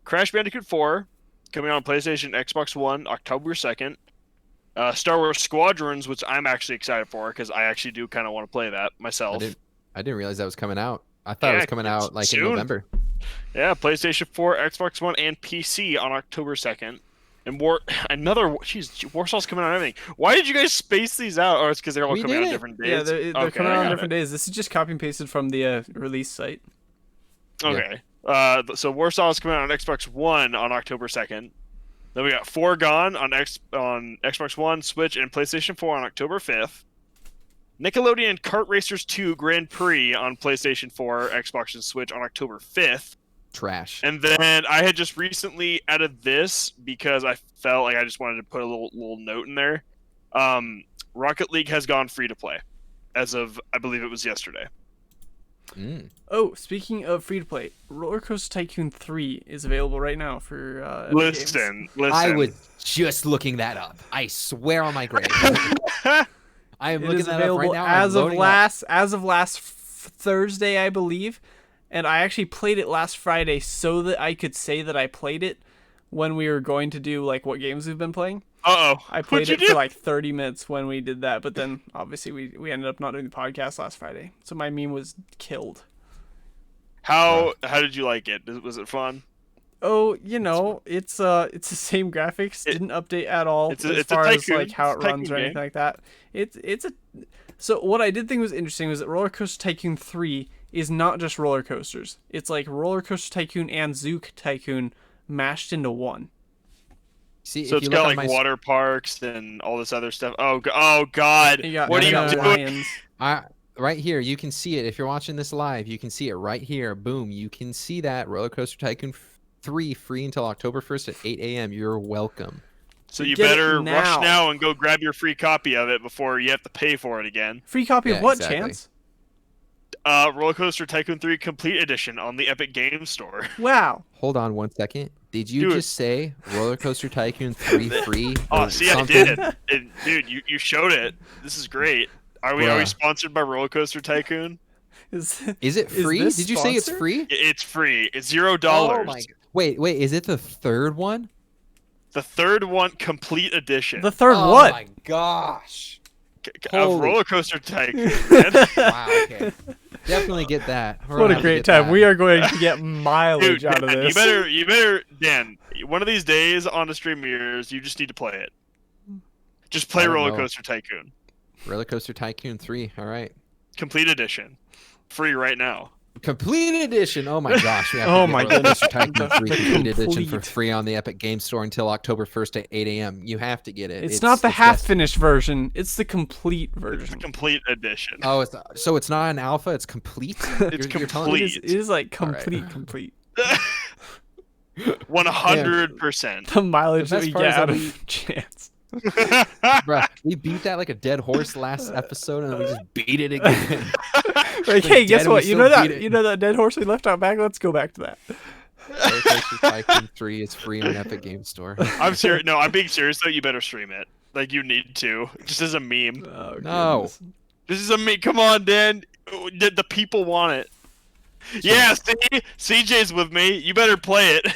Speaker 2: Crash Bandicoot 4 coming out on PlayStation, Xbox One, October 2nd. Star Wars Squadrons, which I'm actually excited for because I actually do kind of want to play that myself.
Speaker 1: I didn't realize that was coming out. I thought it was coming out like
Speaker 2: soon.
Speaker 1: in November.
Speaker 2: Yeah, PlayStation 4, Xbox One, and PC on October 2nd. And Warsaw's coming out on everything. Why did you guys space these out? Or it's because they're all
Speaker 1: We
Speaker 2: coming
Speaker 1: did
Speaker 2: out on
Speaker 1: it.
Speaker 2: different days?
Speaker 3: Yeah, they're
Speaker 2: Okay,
Speaker 3: coming
Speaker 2: I
Speaker 3: out on
Speaker 2: got
Speaker 3: different days. This is just copy and pasted from the release site.
Speaker 2: Okay. So Warsaw is coming out on Xbox One on October 2nd. Then we got Foregone on Xbox One, Switch, and PlayStation 4 on October 5th. Nickelodeon Kart Racers 2 Grand Prix on PlayStation 4, Xbox, and Switch on October 5th.
Speaker 1: Trash.
Speaker 2: And then I had just recently added this because I felt like I just wanted to put a little note in there. Rocket League has gone free to play as of, I believe it was yesterday.
Speaker 3: Oh, speaking of free to play, Roller Coaster Tycoon 3 is available right now for Epic Games.
Speaker 2: Listen.
Speaker 1: I was just looking that up. I swear on my grave. I am
Speaker 3: It
Speaker 1: looking
Speaker 3: is
Speaker 1: that up right
Speaker 3: available
Speaker 1: now.
Speaker 3: as
Speaker 1: I'm
Speaker 3: of
Speaker 1: loading
Speaker 3: last Thursday, I believe, and I actually played it last Friday so that I could say that I played it when we were going to do like what games we've been playing.
Speaker 2: Uh-oh.
Speaker 3: I played it for like 30 minutes when we did that, but then obviously we ended up not doing the podcast last Friday, so my meme was killed.
Speaker 2: How did you like it? Was it fun?
Speaker 3: Oh, it's the same graphics. Didn't update at all
Speaker 2: it's
Speaker 3: as
Speaker 2: a
Speaker 3: far as
Speaker 2: tycoon.
Speaker 3: like how it
Speaker 2: It's a
Speaker 3: runs or
Speaker 2: tycoon
Speaker 3: anything
Speaker 2: game.
Speaker 3: like that. So what I did think was interesting was that Roller Coaster Tycoon 3 is not just roller coasters. It's like Roller Coaster Tycoon and Zook Tycoon mashed into one.
Speaker 1: See,
Speaker 2: So
Speaker 1: if
Speaker 2: it's
Speaker 1: you look
Speaker 2: got
Speaker 1: on
Speaker 2: like
Speaker 1: my
Speaker 2: water parks and all this other stuff. Oh God!
Speaker 3: You got,
Speaker 2: What are
Speaker 3: you
Speaker 2: you
Speaker 3: got
Speaker 2: doing?
Speaker 3: lions.
Speaker 1: right here, you can see it. If you're watching this live, you can see it right here. Boom, you can see that Roller Coaster Tycoon 3 free until October 1st at 8 a.m. You're welcome.
Speaker 2: So you
Speaker 3: Get it
Speaker 2: better
Speaker 3: now.
Speaker 2: rush now and go grab your free copy of it before you have to pay for it again.
Speaker 3: Free copy
Speaker 1: Yeah,
Speaker 3: of what,
Speaker 1: exactly.
Speaker 3: Chance?
Speaker 2: Roller Coaster Tycoon 3 Complete Edition on the Epic Games Store.
Speaker 3: Wow.
Speaker 1: Hold on one second. Did you
Speaker 2: Dude.
Speaker 1: just say Roller Coaster Tycoon 3 free?
Speaker 2: Oh,
Speaker 1: or
Speaker 2: see,
Speaker 1: something?
Speaker 2: I did. Dude, you showed it. This is great. Are we
Speaker 1: Bruh.
Speaker 2: sponsored by Roller Coaster Tycoon?
Speaker 3: Is
Speaker 1: Is it free?
Speaker 3: this
Speaker 1: Did you say it's
Speaker 3: sponsored?
Speaker 1: free?
Speaker 2: It's free. It's $0.
Speaker 1: Oh my. Wait, is it the third one?
Speaker 2: The third one, complete edition.
Speaker 3: The third
Speaker 1: Oh
Speaker 3: what?
Speaker 1: my gosh.
Speaker 2: Of
Speaker 1: Holy-
Speaker 2: Roller Coaster Tycoon, man.
Speaker 1: Wow. Okay. Definitely get that. We're
Speaker 3: What
Speaker 1: gonna
Speaker 3: a
Speaker 1: have to
Speaker 3: great
Speaker 1: get
Speaker 3: time.
Speaker 1: that.
Speaker 3: We are going to get mileage
Speaker 2: Dude,
Speaker 3: out of
Speaker 2: Dan,
Speaker 3: this.
Speaker 2: you better, Dan. One of these days on the stream mirrors, you just need to play it. Just play
Speaker 1: I don't
Speaker 2: Roller
Speaker 1: know.
Speaker 2: Coaster Tycoon,
Speaker 1: Roller Coaster Tycoon 3. All right.
Speaker 2: complete edition, free right now.
Speaker 1: Complete edition. Oh my gosh. We have
Speaker 3: Oh
Speaker 1: to
Speaker 3: my
Speaker 1: get Roller
Speaker 3: goodness.
Speaker 1: Coaster Tycoon 3
Speaker 3: The
Speaker 1: complete edition for
Speaker 3: complete.
Speaker 1: free on the Epic Game Store until October 1st at 8 a.m. You have to get it.
Speaker 3: It's not the
Speaker 1: it's
Speaker 3: half
Speaker 1: best.
Speaker 3: finished version. It's the complete
Speaker 2: It's
Speaker 3: version.
Speaker 2: a complete edition.
Speaker 1: Oh, so it's not an alpha. It's complete.
Speaker 2: It's
Speaker 1: You're telling me-
Speaker 2: complete.
Speaker 3: It is like
Speaker 1: All right.
Speaker 3: complete.
Speaker 2: 100%.
Speaker 3: The mileage
Speaker 1: The
Speaker 3: that
Speaker 1: best
Speaker 3: we
Speaker 1: part
Speaker 3: get
Speaker 1: is that
Speaker 3: out
Speaker 1: we-
Speaker 3: of chance.
Speaker 1: Bruh, we beat that like a dead horse last episode, and then we just beat it again.
Speaker 3: Like,
Speaker 1: Like
Speaker 3: hey,
Speaker 1: dead
Speaker 3: guess
Speaker 1: and we
Speaker 3: what? You
Speaker 1: still
Speaker 3: know that
Speaker 1: beat it.
Speaker 3: you know that dead horse we left out back? Let's go back to that.
Speaker 1: Roller Coaster Tycoon 3 is free on Epic Game Store.
Speaker 2: I'm serious. No, I'm being serious though. You better stream it. Like you need to. Just as a meme.
Speaker 3: Oh,
Speaker 1: No.
Speaker 3: goodness.
Speaker 2: This is a meme. Come on, Dan. The people want it. Yeah, see, CJ's with me. You better play it.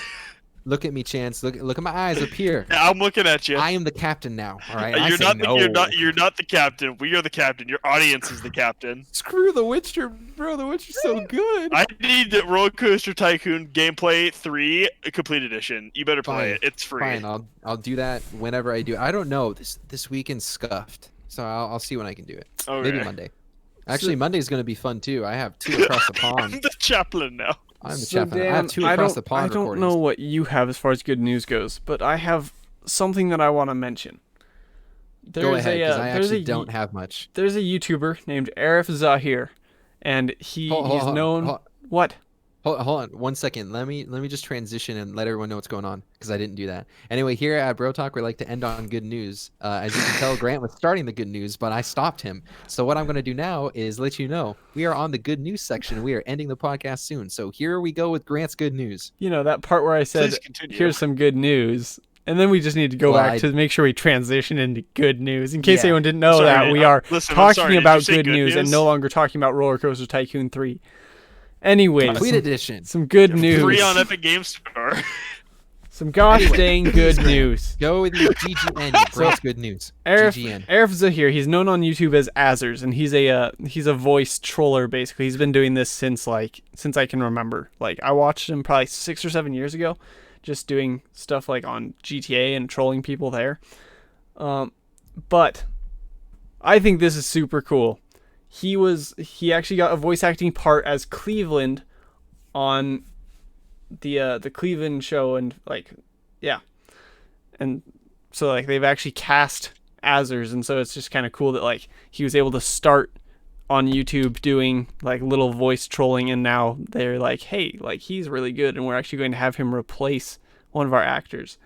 Speaker 1: Look at me, Chance. Look at my eyes up here.
Speaker 2: Yeah, I'm looking at you.
Speaker 1: I am the captain now. All right. I
Speaker 2: You're
Speaker 1: say
Speaker 2: not.
Speaker 1: no.
Speaker 2: You're not the captain. We are the captain. Your audience is the captain.
Speaker 1: Screw The Witcher, bro. The Witcher's so good.
Speaker 2: I need the Roller Coaster Tycoon Gameplay 3 Complete Edition. You better play
Speaker 1: Fine.
Speaker 2: it. It's free.
Speaker 1: Fine. I'll do that whenever I do it. I don't know. This weekend's scuffed, so I'll see when I can do it.
Speaker 2: Okay.
Speaker 1: Maybe Monday. Actually, Monday's gonna be fun too. I have 2 across the
Speaker 2: I'm
Speaker 1: pond.
Speaker 2: the chaplain now.
Speaker 1: I'm the
Speaker 3: So,
Speaker 1: chaplain. I have 2
Speaker 3: Dan,
Speaker 1: across the pond
Speaker 3: I don't
Speaker 1: recordings.
Speaker 3: know what you have as far as good news goes, but I have something that I want to mention.
Speaker 1: Go ahead, because I
Speaker 3: there's
Speaker 1: actually
Speaker 3: a
Speaker 1: don't have much.
Speaker 3: There's a YouTuber named Arif Zahir, and he's known. What?
Speaker 1: Hold on 1 second. Let me just transition and let everyone know what's going on, because I didn't do that. Anyway, here at BroTalk, we like to end on good news. As you can tell, Grant was starting the good news, but I stopped him. So what I'm going to do now is let you know we are on the good news section. We are ending the podcast soon. So here we go with Grant's good news.
Speaker 3: You know that part where I said,
Speaker 2: Please continue.
Speaker 3: "Here's some good news," and then we just need to go
Speaker 1: Well,
Speaker 3: back to make sure we transition into good news. In case
Speaker 1: Yeah.
Speaker 3: anyone didn't know
Speaker 2: Sorry,
Speaker 3: that, we are
Speaker 2: listen, I'm
Speaker 3: talking
Speaker 2: sorry, did you
Speaker 3: about
Speaker 2: say
Speaker 3: good
Speaker 2: good
Speaker 3: news and
Speaker 2: news?
Speaker 3: no longer talking about Roller Coaster Tycoon 3. Anyway,
Speaker 1: Complete edition.
Speaker 3: some good news.
Speaker 2: Free on Epic Game Store.
Speaker 3: Some gosh dang good news.
Speaker 1: Go with your GGN. Grant's good news. GGN.
Speaker 3: Arif Zahir, he's known on YouTube as Azers, and he's a voice troller basically. He's been doing this since I can remember. Like I watched him probably 6 or 7 years ago, just doing stuff like on GTA and trolling people there. But I think this is super cool. He actually got a voice acting part as Cleveland on the Cleveland show, and like yeah. And so like they've actually cast Azers, and so it's just kind of cool that like he was able to start on YouTube doing like little voice trolling, and now they're like, hey, like he's really good, and we're actually going to have him replace one of our actors.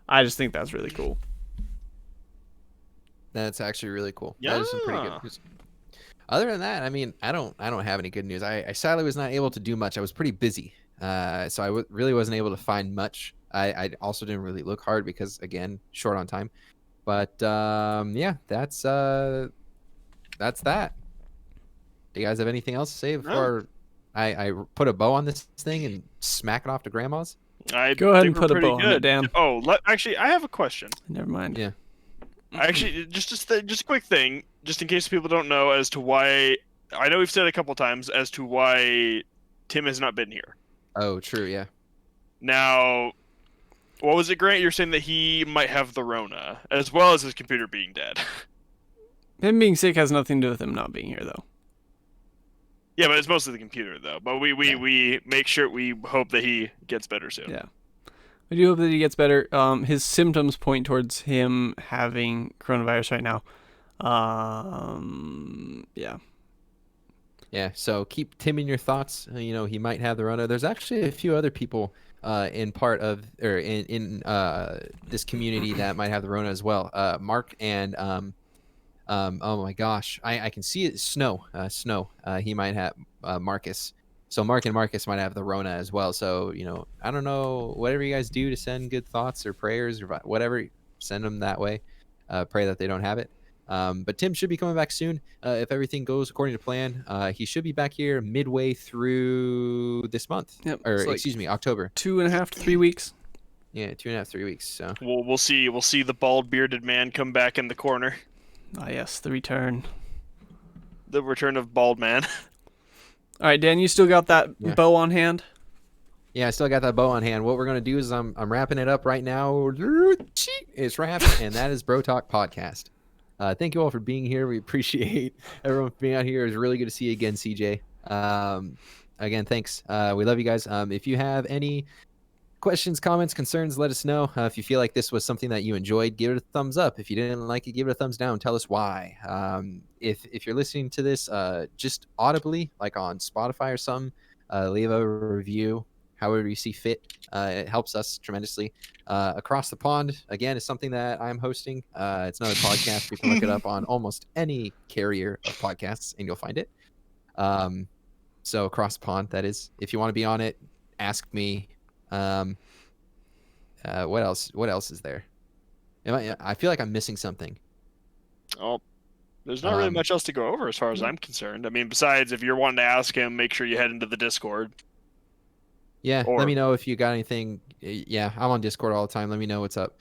Speaker 3: I just think that's really cool.
Speaker 1: That's actually really cool.
Speaker 2: Yeah.
Speaker 1: That is some pretty good news. Other than that, I mean, I don't have any good news. I sadly was not able to do much. I was pretty busy, so I really wasn't able to find much. I also didn't really look hard because, again, short on time. But yeah, that's that. Do you guys have anything else to say before I put a bow on this thing and smack it off to grandma's?
Speaker 2: I
Speaker 3: Go ahead
Speaker 2: think
Speaker 3: and
Speaker 2: we're
Speaker 3: put a
Speaker 2: pretty
Speaker 3: bow on it,
Speaker 2: good.
Speaker 3: Dan.
Speaker 2: Oh, actually, I have a question.
Speaker 3: Never mind.
Speaker 1: Yeah.
Speaker 2: Actually, just a quick thing, just in case people don't know as to why. I know we've said it a couple times as to why Tim has not been here.
Speaker 1: Oh, true. Yeah.
Speaker 2: Now, what was it, Grant? You're saying that he might have the Rona, as well as his computer being dead.
Speaker 3: Him being sick has nothing to do with him not being here, though.
Speaker 2: Yeah, but it's mostly the computer, though. But we make sure, we hope that he gets better soon.
Speaker 3: Yeah. I do hope that he gets better. His symptoms point towards him having coronavirus right now. Yeah.
Speaker 1: Yeah, so keep Tim in your thoughts. You know, he might have the Rona. There's actually a few other people in this community that might have the Rona as well. Mark and oh my gosh, I can see it. Snow. He might have Marcus. So Mark and Marcus might have the Rona as well. So, you know, I don't know, whatever you guys do to send good thoughts or prayers or whatever, send them that way. Pray that they don't have it. But Tim should be coming back soon if everything goes according to plan. He should be back here midway through this month,
Speaker 3: Yep,
Speaker 1: or
Speaker 3: it's like
Speaker 1: excuse me, October.
Speaker 3: 2.5 to 3 weeks.
Speaker 1: Yeah, 2.5, 3 weeks. So
Speaker 2: We'll see the bald bearded man come back in the corner.
Speaker 3: Ah, yes, the return.
Speaker 2: The return of bald man.
Speaker 3: All right, Dan, you still got that
Speaker 1: Yeah.
Speaker 3: bow on hand?
Speaker 1: yeah, I still got that bow on hand. What we're gonna do is I'm wrapping it up right now. It's wrapped, and that is BroTalk Podcast. Thank you all for being here. We appreciate everyone being out here. It's really good to see you again, CJ. Again, thanks. We love you guys. If you have any questions, comments, concerns, let us know. If you feel like this was something that you enjoyed, give it a thumbs up. If you didn't like it, give it a thumbs down. Tell us why. If you're listening to this just audibly, like on Spotify or something, leave a review however you see fit. It helps us tremendously. Across the Pond, again, is something that I'm hosting. It's another podcast. You can look it up on almost any carrier of podcasts and you'll find it. So Across the Pond, that is. If you want to be on it, ask me. What else is there? I feel like I'm missing something.
Speaker 2: Oh, there's not really much else to go over as far as I'm concerned. I mean, besides, if you're wanting to ask him, make sure you head into the Discord.
Speaker 1: Yeah,
Speaker 2: Or-
Speaker 1: let me know if you got anything. Yeah, I'm on Discord all the time. Let me know what's up.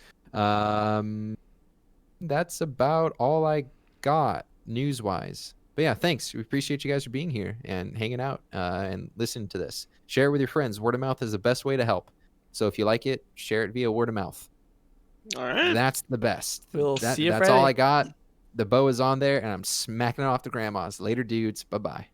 Speaker 1: That's about all I got news-wise. But yeah, thanks. We appreciate you guys for being here and hanging out and listening to this. Share it with your friends. Word of mouth is the best way to help. So if you like it, share it via word of mouth.
Speaker 2: All right.
Speaker 1: That's the best.
Speaker 3: We'll see you
Speaker 1: That's all
Speaker 3: Friday.
Speaker 1: I got. The bow is on there, and I'm smacking it off to grandma's. Later, dudes. Bye-bye.